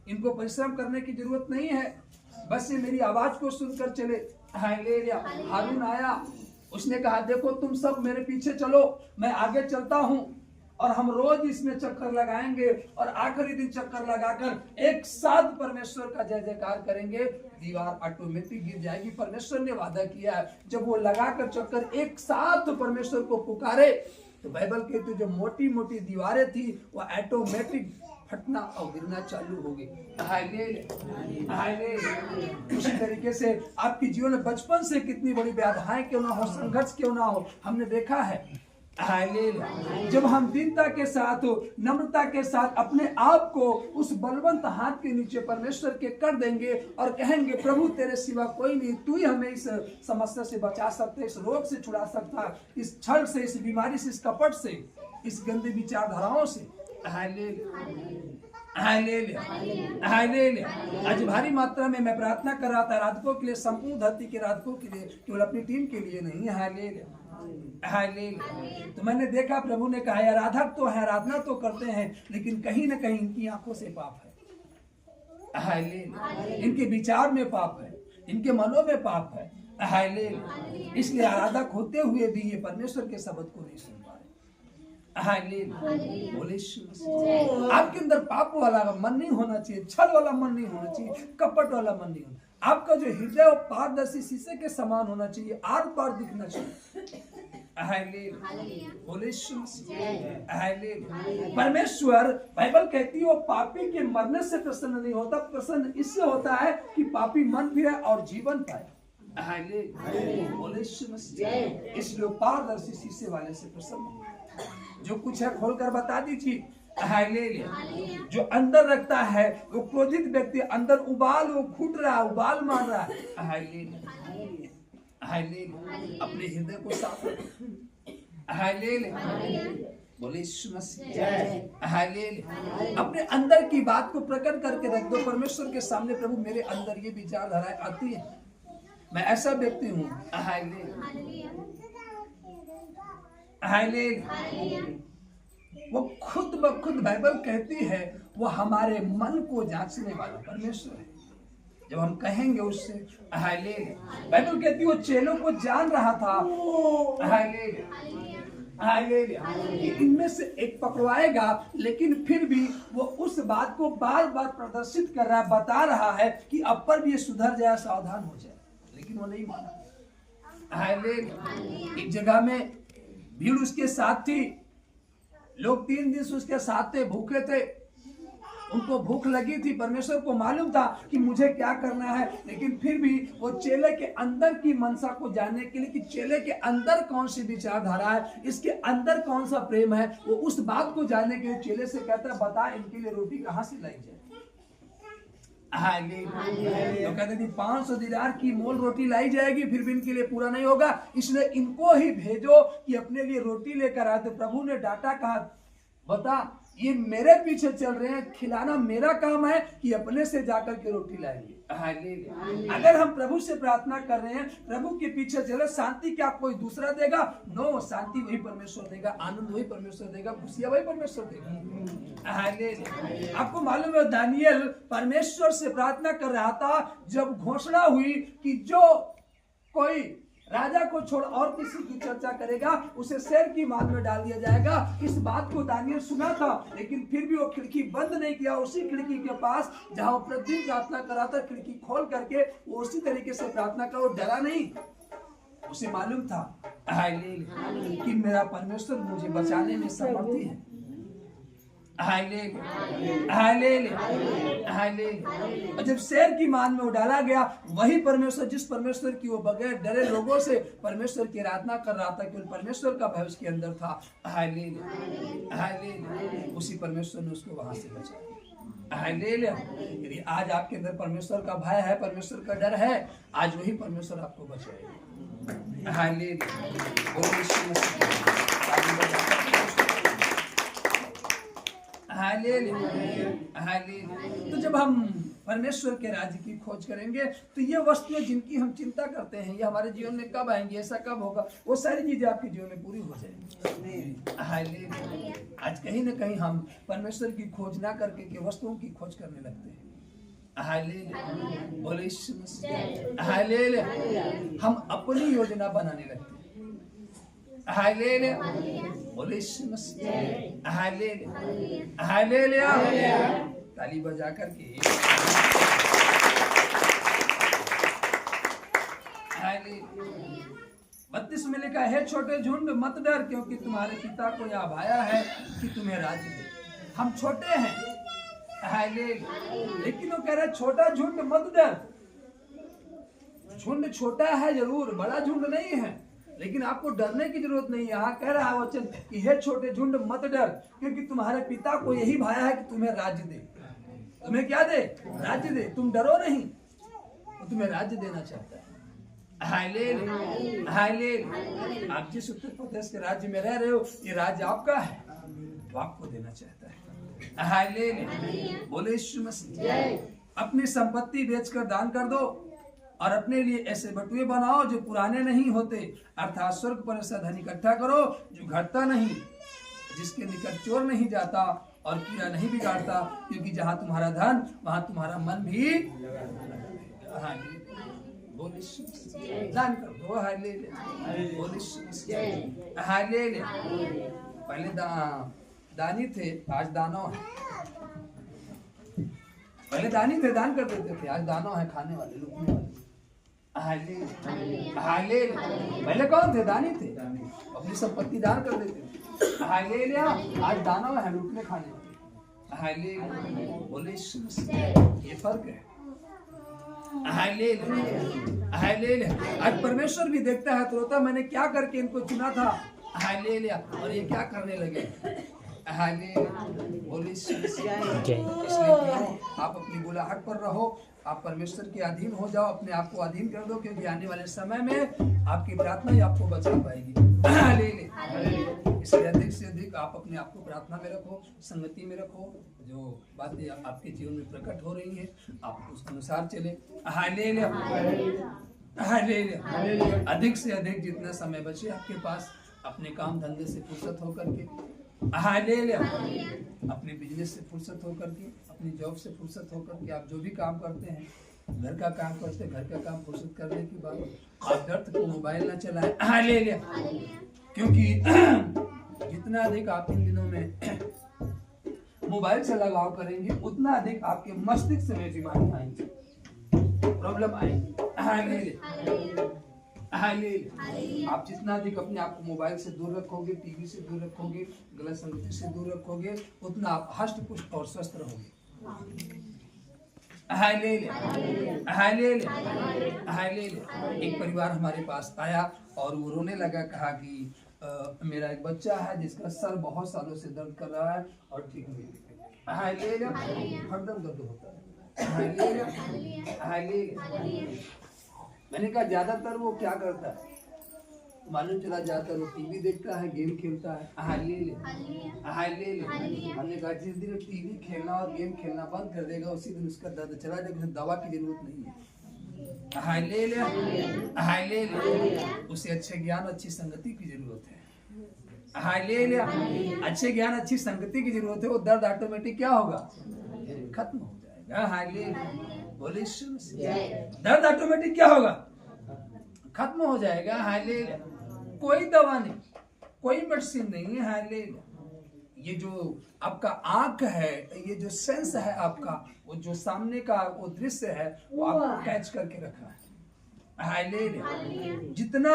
इनको परिश्रम करने की जरूरत नहीं है, बस ये मेरी आवाज को सुनकर चले। हारून आया, उसने कहा देखो तुम सब मेरे पीछे चलो, मैं आगे चलता हूँ, और हम रोज इसमें चक्कर लगाएंगे, और आखिरी दिन चक्कर लगाकर एक साथ परमेश्वर का जय जयकार करेंगे, दीवार ऑटोमेटिक गिर जाएगी। परमेश्वर ने वादा किया है, जब वो लगाकर चक्कर एक साथ परमेश्वर को पुकारे, तो बाइबल कहती है जो मोटी मोटी दीवारें थी वो ऑटोमेटिक फटना और गिरना चालू हो गई। Hallelujah, hallelujah. उसी तरीके से आपके जीवन में बचपन से कितनी बड़ी बाधाएं क्यों ना हो, संघर्ष क्यों ना हो, हमने देखा है हालेलुया, जब हम दीनता के साथ नम्रता के साथ अपने आप को उस बलवंत हाथ के नीचे परमेश्वर के कर देंगे और कहेंगे प्रभु तेरे सिवा कोई नहीं, तू ही हमें इस समस्या से बचा सकता है, इस रोग से छुड़ा सकता है, इस छल से, इस बीमारी से, इस कपट से, इस गंदी विचारधाराओं से। Hallelujah, hallelujah, hallelujah. आज भारी मात्रा में मैं प्रार्थना कर रहा था आराधकों के लिए, संपूर्ण धरती के आराधकों के लिए, केवल अपनी टीम के लिए नहीं। Hallelujah, hallelujah. तो मैंने देखा प्रभु ने कहा आराधक तो है, आराधना तो करते हैं, लेकिन कहीं ना कहीं इनकी आंखों से पाप है। हालेलुया, इनके विचार में पाप है, इनके मनों में पाप है। हालेलुया, इसलिए आराधक होते हुए भी ये परमेश्वर के शब्द को नहीं सुन पा रहे। हालेलुया, बोले आपके अंदर पाप वाला मन नहीं होना चाहिए, छल वाला मन नहीं होना चाहिए, कपट वाला मन नहीं होना। आपका जो हृदय वो पारदर्शी शीशे के समान होना चाहिए, आर पार दिखना चाहिए। परमेश्वर बाइबल कहती है वो पापी के मरने से प्रसन्न नहीं होता, प्रसन्न इससे होता है कि पापी मन फिरे और जीवन पाए। इसलिए पारदर्शी शीशे वाले से प्रसन्न, जो कुछ है खोलकर बता दीजिए। हालेलुया, जो अंदर रखता है वो क्रोधित व्यक्ति अंदर उबाल वो फूट रहा, उबाल मार रहा है। हालेलुया, हालेलुया, अपने हृदय को साफ रखो। हालेलुया, बोले यीशु मसीह। हालेलुया, अपने अंदर की बात को प्रकट करके रख दो परमेश्वर के सामने। प्रभु मेरे अंदर ये विचारधाराएं आती है, मैं ऐसा व्यक्ति हूँ। Hallelujah, hallelujah. वो खुद ब खुद बाइबल कहती है वो हमारे मन को जांचने वाला परमेश्वर है। जब हम कहेंगे उससे हालेलुया, बाइबल कहती है वो चेलों को जान रहा था। हालेलुया, हालेलुया, इनमें से एक पकड़वाएगा, लेकिन फिर भी वो उस बात को बार बार प्रदर्शित कर रहा है, बता रहा है कि अब पर भी ये सुधर जाए, सावधान हो जाए, लेकिन वो नहीं माना। हालेलुया, एक जगह में भीड़ उसके साथ थी, लोग 3 दिन से उसके साथ थे, भूखे थे, उनको भूख लगी थी, परमेश्वर को मालूम था कि मुझे क्या करना है, लेकिन फिर भी वो चेले के अंदर की मनसा को जानने के लिए कि चेले के अंदर कौन सी विचारधारा है, इसके अंदर कौन सा प्रेम है, वो उस बात को जानने के लिए चेले से कहता है बता इनके लिए रोटी कहाँ से लाई जाए। तो कहते थे 500 दिनार की मोल रोटी लाई जाएगी, फिर भी इनके लिए पूरा नहीं होगा, इसलिए इनको ही भेजो कि अपने लिए रोटी लेकर आए। तो प्रभु ने डांटा, कहा बता ये मेरे पीछे चल रहे हैं, खिलाना मेरा काम है कि अपने से जाकर के रोटी लाएंगे। अगर हम प्रभु से प्रार्थना कर रहे हैं, प्रभु के पीछे चले, शांति क्या कोई दूसरा देगा? नो, शांति वही परमेश्वर देगा, आनंद वही परमेश्वर देगा, खुशियां वही परमेश्वर देगा। आपको मालूम है दानियल परमेश्वर से प्रार्थना कर रहा था जब घोषणा हुई कि जो कोई राजा को छोड़ और किसी की चर्चा करेगा उसे शेर की मार में डाल दिया जाएगा। इस बात को दानियल सुना था, लेकिन फिर भी वो खिड़की बंद नहीं किया। उसी खिड़की के पास जहां वो प्रतिदिन प्रार्थना कर रहा था, खिड़की खोल करके वो उसी तरीके से प्रार्थना कर, वो डरा नहीं। उसे मालूम था कि मेरा परमेश्वर मुझे बचाने में समर्थी है। और जब शेर की मान में वो डाला गया, वही परमेश्वर जिस परमेश्वर की वो बगैर डरे लोगों से परमेश्वर की आराधना कर रहा था, केवल परमेश्वर का भय उसके अंदर था। उसी परमेश्वर ने उसको वहां से बचाया। यदि आज आपके अंदर परमेश्वर का भय है, परमेश्वर का डर है, आज वही परमेश्वर आपको बचाएगा। तो जब हम परमेश्वर के राज्य की खोज करेंगे तो ये वस्तुएं जिनकी हम चिंता करते हैं ये हमारे जीवन में कब आएंगी, ऐसा कब होगा, वो सारी चीजें आपके जीवन में पूरी हो जाएंगी। आज कहीं ना कहीं हम परमेश्वर की खोज ना करके के वस्तुओं की खोज करने लगते हैं। हम अपनी योजना बनाने लगते हैं। ताली बजा करके 32 में लिखा है, छोटे झुंड मत डर, क्योंकि तुम्हारे पिता को यह भाया है कि तुम्हें राज्य दे। हम छोटे हैं, हालेलुया। लेकिन वो कह रहा है छोटा झुंड मत डर। झुंड छोटा है जरूर, बड़ा झुंड नहीं है, लेकिन आपको डरने की जरूरत नहीं है। यहाँ कह रहा है वचन कि हे छोटे झुंड मत डर, क्योंकि तुम्हारे पिता को यही भाया है कि तुम्हें राज्य दे। तुम्हें क्या दे? राज्य दे। तुम डरो नहीं, वो तुम्हें राज्य देना चाहता है। Hallelujah, hallelujah. आप जिस उत्तर प्रदेश के राज्य में रह रहे हो, ये राज्य आपका है, वो आपको देना चाहता है। हालेलुया, बोले यीशु मसीह। अपनी संपत्ति बेचकर दान कर दो और अपने लिए ऐसे बटुए बनाओ जो पुराने नहीं होते, अर्थात स्वर्ग पर ऐसा धन इकट्ठा करो जो घटता नहीं, जिसके निकट चोर नहीं जाता और कीड़ा नहीं बिगाड़ता, क्योंकि जहाँ तुम्हारा धन वहाँ तुम्हारा मन भी। दान कर दो। हालेलुया। पहले दानी थे, आज दानव है। पहले दानी थे, दान कर देते थे, आज दानव है, खाने वाले, लूटने वाले। हालेलुया। पहले कौन थे? दानी थे, अपनी संपत्ति दान कर देते थे। हालेलुया। आज दानव है, लूटने खाने वाले। हालेलुया, बोले ये फर्क है। Hallelujah, hallelujah. आज परमेश्वर भी देखता है तो रोता, मैंने क्या करके इनको चुना था। हालेलुया, और ये क्या करने लगे। हालेलुया, बोले इसलिए आप अपनी बुलाहट पर रहो, आप परमेश्वर के अधीन हो जाओ, अपने आप को अधीन कर दो, क्योंकि आने वाले समय में आपकी प्रार्थना ही आपको बचा पाएगी। हालेलुया। इसलिए अधिक से अधिक आप अपने आप को प्रार्थना में रखो, संगति में रखो, जो बातें आपके जीवन में प्रकट हो रही हैं आप उस अनुसार चले। Hallelujah, hallelujah. अधिक से अधिक जितना समय बचे आपके पास, अपने काम धंधे से फुर्सत होकर के, हालेलुया, अपने बिजनेस से फुर्सत होकर के, अपनी जॉब से फुर्सत होकर के, आप जो भी काम करते हैं, घर का काम करते हैं, घर का काम फुर्सत करने के बाद आप व्यर्थ को मोबाइल ना चलाएं। हालेलुया, क्योंकि जितना अधिक आप इन दिनों में मोबाइल से लगाव करेंगे, उतना अधिक आपके मस्तिष्क में बीमारी आएंगी, प्रॉब्लम आएंगी। Hallelujah, hallelujah. आप जितना अधिक अपने आप को मोबाइल से दूर रखोगे, टीवी से दूर रखोगे, गलत संगति से दूर रखोगे, उतना आप हष्ट पुष्ट और स्वस्थ रहोगे। Hallelujah, hallelujah, hallelujah. एक परिवार हमारे पास आया और वो रोने लगा, कहा कि मेरा एक बच्चा है जिसका सर बहुत सालों से दर्द कर रहा है और ठीक नहीं। हालेलुया, हरदम दर्द होता है। Hallelujah, hallelujah. मैंने कहा ज्यादातर वो क्या करता है, मालूम चला ज्यादातर वो टीवी देखता है, गेम खेलता है। Hallelujah, hallelujah. हमने कहा जिस दिन टीवी खेलना और गेम खेलना बंद कर देगा, उसी दिन उसका दर्द चला जाएगा, दवा की जरूरत नहीं है। Hallelujah, hallelujah. उसे अच्छे ज्ञान, अच्छी संगति की जरूरत है। हालेलुया, अच्छे ज्ञान, अच्छी संगति की जरूरत है। वो दर्द ऑटोमेटिक क्या होगा, खत्म हो जाएगा। हालेलुया, बोले दर्द ऑटोमेटिक क्या होगा, खत्म हो जाएगा। हालेलुया, कोई दवा नहीं, कोई मेडिसिन नहीं है। हालेलुया, ये जो आपका आंख है, ये जो सेंस है आपका, वो जो सामने का वो दृश्य है, वो आपको कैच करके रखा है। हालेलुया, जितना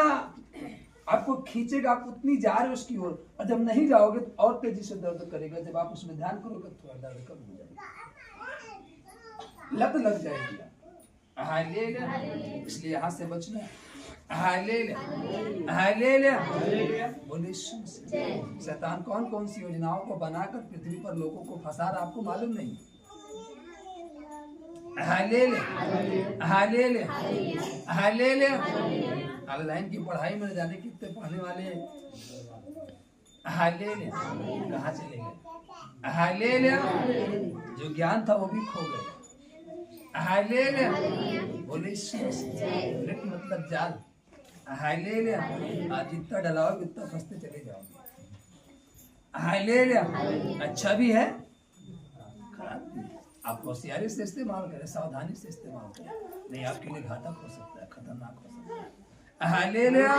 आपको खींचेगा आप उतनी जा रहे हो उसकी ओर, और जब नहीं जाओगे तो और तेजी से दर्द करेगा। जब आप उसमें ध्यान करोगे तो थोड़ा दर्द कम हो जाएगा, लत लग जाएगी। हालेलुया, इसलिए यहाँ से बचना है। हालेलुया, हालेलुया, बोले शैतान कौन कौन सी योजनाओं को बनाकर पृथ्वी पर लोगों को फंसा रहा, आपको मालूम नहीं। Hallelujah, hallelujah, hallelujah. ऑनलाइन की पढ़ाई में जाने कितने पढ़ने वाले हैं। हालेलुया, कहाँ चले गए। हालेलुया, जो ज्ञान था वो भी खो गए। हालेलुया, बोले नेट मतलब जाल। हालेलुया, आज जितना डलाओगे उतना फंसते चले जाओगे। हालेलुया, अच्छा भी है, खराब भी है। आप होशियारी से इस्तेमाल करें, सावधानी से इस्तेमाल करें, नहीं आपके लिए घातक हो सकता है, खतरनाक हो सकता है। हालेलुया,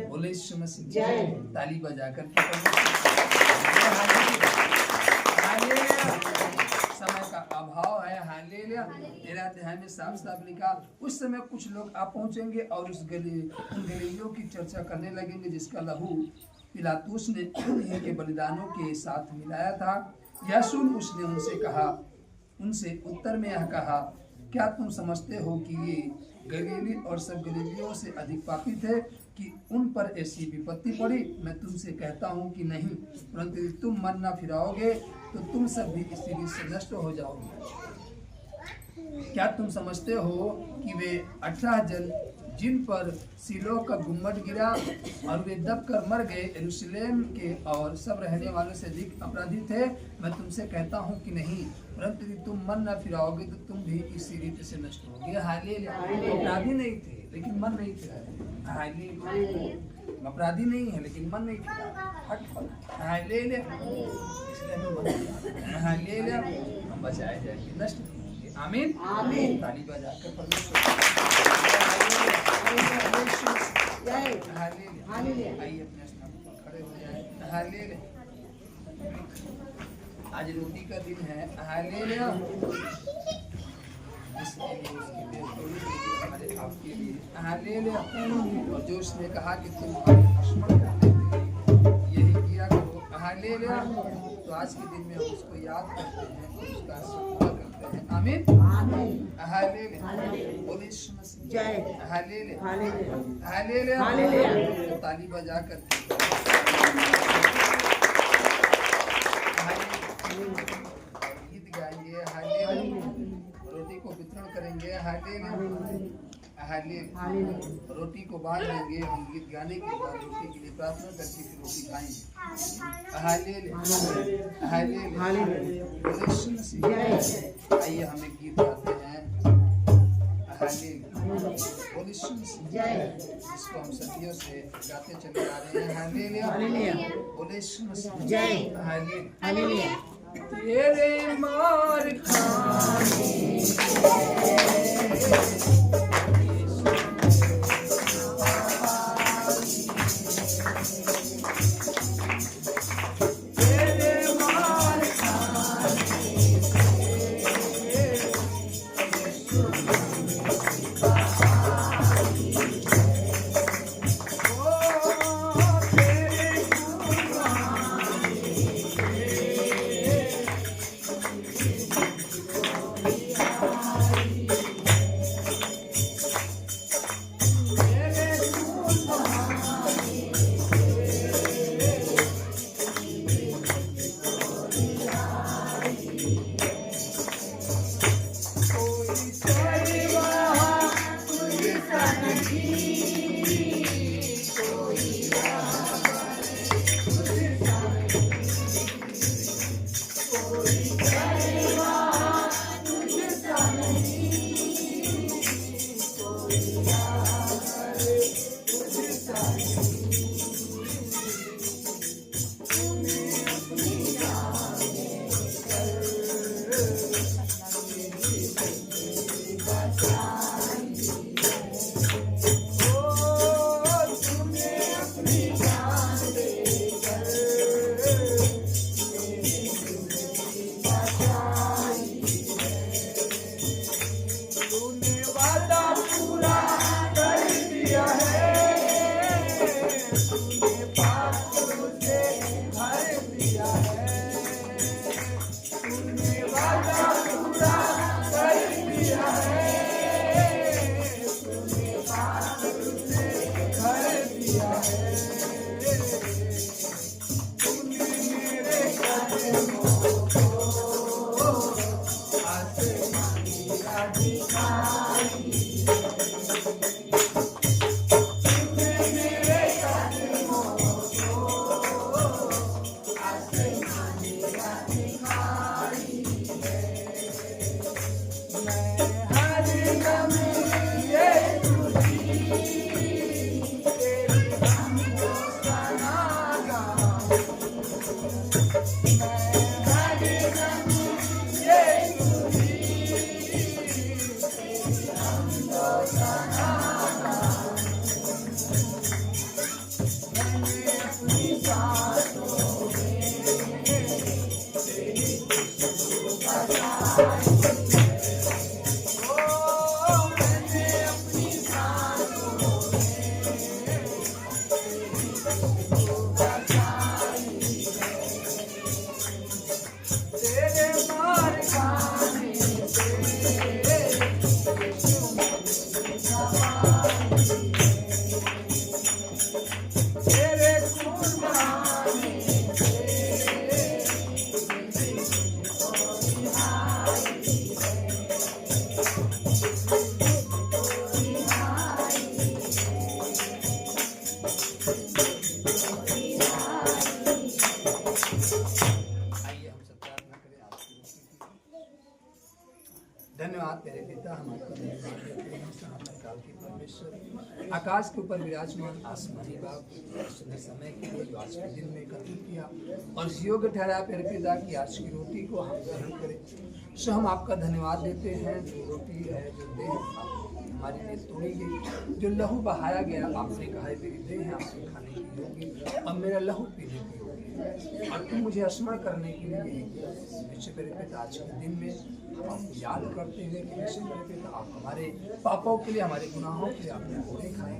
बोले यीशु मसीह। ताली बजाकर समय का अभाव है। हालेलुया, तेरा अध्याय में साफ साफ लिखा, उस समय कुछ लोग आ पहुंचेंगे और उस गलीलियों की चर्चा करने लगेंगे जिसका लहू पिलातुस ने उन्हीं के बलिदानों के साथ मिलाया था। यह सुन उसने उनसे कहा, उनसे उत्तर में यह कहा, क्या तुम समझते हो कि ये गलीली और सब गलीलियों से अधिक पापी थे कि उन पर ऐसी विपत्ति पड़ी? मैं तुमसे कहता हूँ कि नहीं, परंतु यदि तुम मन न फिराओगे तो तुम सब भी इस रीति से नष्ट हो जाओगे। क्या तुम समझते हो कि वे 18 जन जिन पर सिलो का गुम्बद गिरा और वे दबकर मर गए यरूशलेम के और सब रहने वालों से अधिक अपराधी थे? मैं तुमसे कहता हूँ कि नहीं, परंतु यदि तुम मन न फिराओगे तो तुम भी इसी रीति से नष्ट होगे। हालेलुया। अपराधी नहीं थे लेकिन मन नहीं फिरा। हालेलुया। अपराधी नहीं है लेकिन मन नहीं फिरा। हालेलुया। इसलिए हमें हालेलुया हम बचाए जाएंगे, नष्ट नहीं होंगे। आमीन आमीन। ताली बजाकर परमेश्वर हालेलुया। आइए अपने स्थान पर खड़े हो जाए। हालेलुया। आज रोटी का दिन है। हालेलुया। इसके लिए उसकी बेहतरीन हमारे आपके लिए। हालेलुया। और जो उसने कहा कि तुम स्मरण करने के लिए यही किया करो। हालेलुया। तो आज के दिन में हम उसको याद करते हैं, उसका पूरा करते हैं। आमीन आमीन। हालेलुया। बोलिए यीशु मसीह जय। Hallelujah hallelujah hallelujah. ताली बजा कर गीत गाएंगे। हालेलुया। रोटी को वितरण करेंगे। Hallelujah hallelujah. रोटी को बांट देंगे। हम गीत गाने के बाद रोटी के लिए प्रार्थना करके फिर रोटी खाएंगे। Hallelujah hallelujah. यीशु मसीह। आइए हम एक गीत गाते हैं। हालेलुया। यीशु मसीह जय। इसको हम सदियों से गाते चले आ रहे हैं। Hallelujah hallelujah. यीशु मसीह जय। Hallelujah hallelujah. तेरे मार खाने तेरे मार खाने प्यारे पिता, हम आपका धन्यवाद देते हैं सनातन काल के परमेश्वर, आकाश के ऊपर विराजमान आसमानी बाप, सुंदर समय के लिए जो आज के दिन में एकत्रित किया और इस योग्य ठहराया प्यारे पिता की आज की रोटी को हम ग्रहण करें। सो हम आपका धन्यवाद देते हैं, जो रोटी है, जो देह हमारे लिए तोड़ी गई, जो लहू बहाया गया, आपने कहा है मेरी देह है आपके खाने की होगी और मेरा लहू पीने की होगी, और तुम मुझे स्मरण करने के लिए निश्चय मेरे पिता आज के दिन में हम आपको याद करते हुए कि निश्चय मेरे पिता आप हमारे पापों के लिए, हमारे गुनाहों के लिए आपने घोड़े खाए।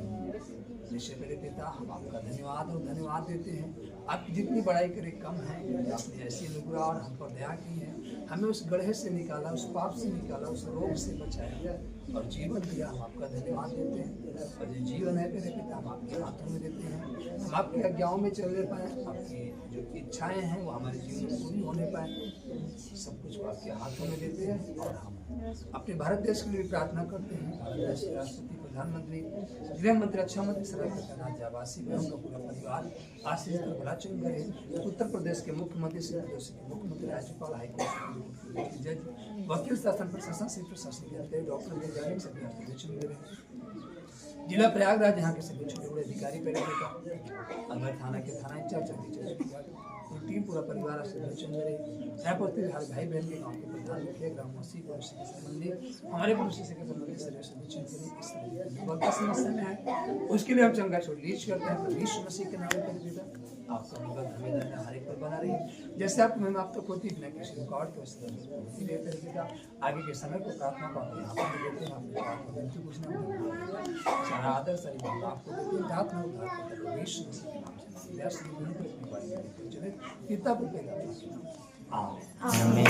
निश्चय मेरे पिता हम आपका धन्यवाद और धन्यवाद देते हैं, आपकी जितनी बड़ाई करे कम है, आपने ऐसी अनुग्रह और हम पर दया की है, हमें उस गड्ढे से निकाला, उस पाप से निकाला, उस रोग से बचाया और जीवन दिया। हम आपका धन्यवाद देते हैं और जो जीवन है मेरे पिता हम आपके हाथों में देते हैं, हम आपकी आज्ञाओं में चलने पाए, आपकी जो इच्छाएं हैं वो हमारे जीवन में पूरी होने पाए, सब कुछ आपके हाथों में देते हैं। और हम अपने भारत देश के लिए भी प्रार्थना करते हैं, भारत देश के राष्ट्रपति, प्रधानमंत्री, गृह मंत्री, रक्षा मंत्री, सरकार जावासी में उनका पूरा परिवार आशीष कर भला चुन करे, उत्तर प्रदेश के मुख्यमंत्री, मुख्यमंत्री, राज्यपाल, हाईकोर्ट जज, वकील शासन, प्रशासन से प्रशासन के डॉक्टर के जाने सभी आपके चुन रहे, जिला प्रयागराज यहाँ के सभी छोटे बड़े अधिकारी का अगर थाना के थाना इंचार्ज टीम पूरा परिवार से चुन रहे, भाई बहन के गाँव के प्रधान मुखिया, ग्रामवासी, पड़ोसी के संबंधी, हमारे पड़ोसी से संबंधित सभी सदस्यों के लिए समस्या में है, उसके लिए हम चंगा छोड़ लीच करते हैं। तो यीशु मसीह के नाम पर पिता आपका अनुग्रह हमें हर एक पर बना रही, जैसे आपको मैं आप तक होती बिना किसी रुकावट के वजह देते रहे पिता। आगे के समय को प्रार्थना को अपने हाथों में देते हैं, अपने बिल्कुल कुछ ना सारा आदर सारी बात आपको देते हैं, रात में उद्धार करते हैं यीशु मसीह के नाम से। चले पिता को आमीन।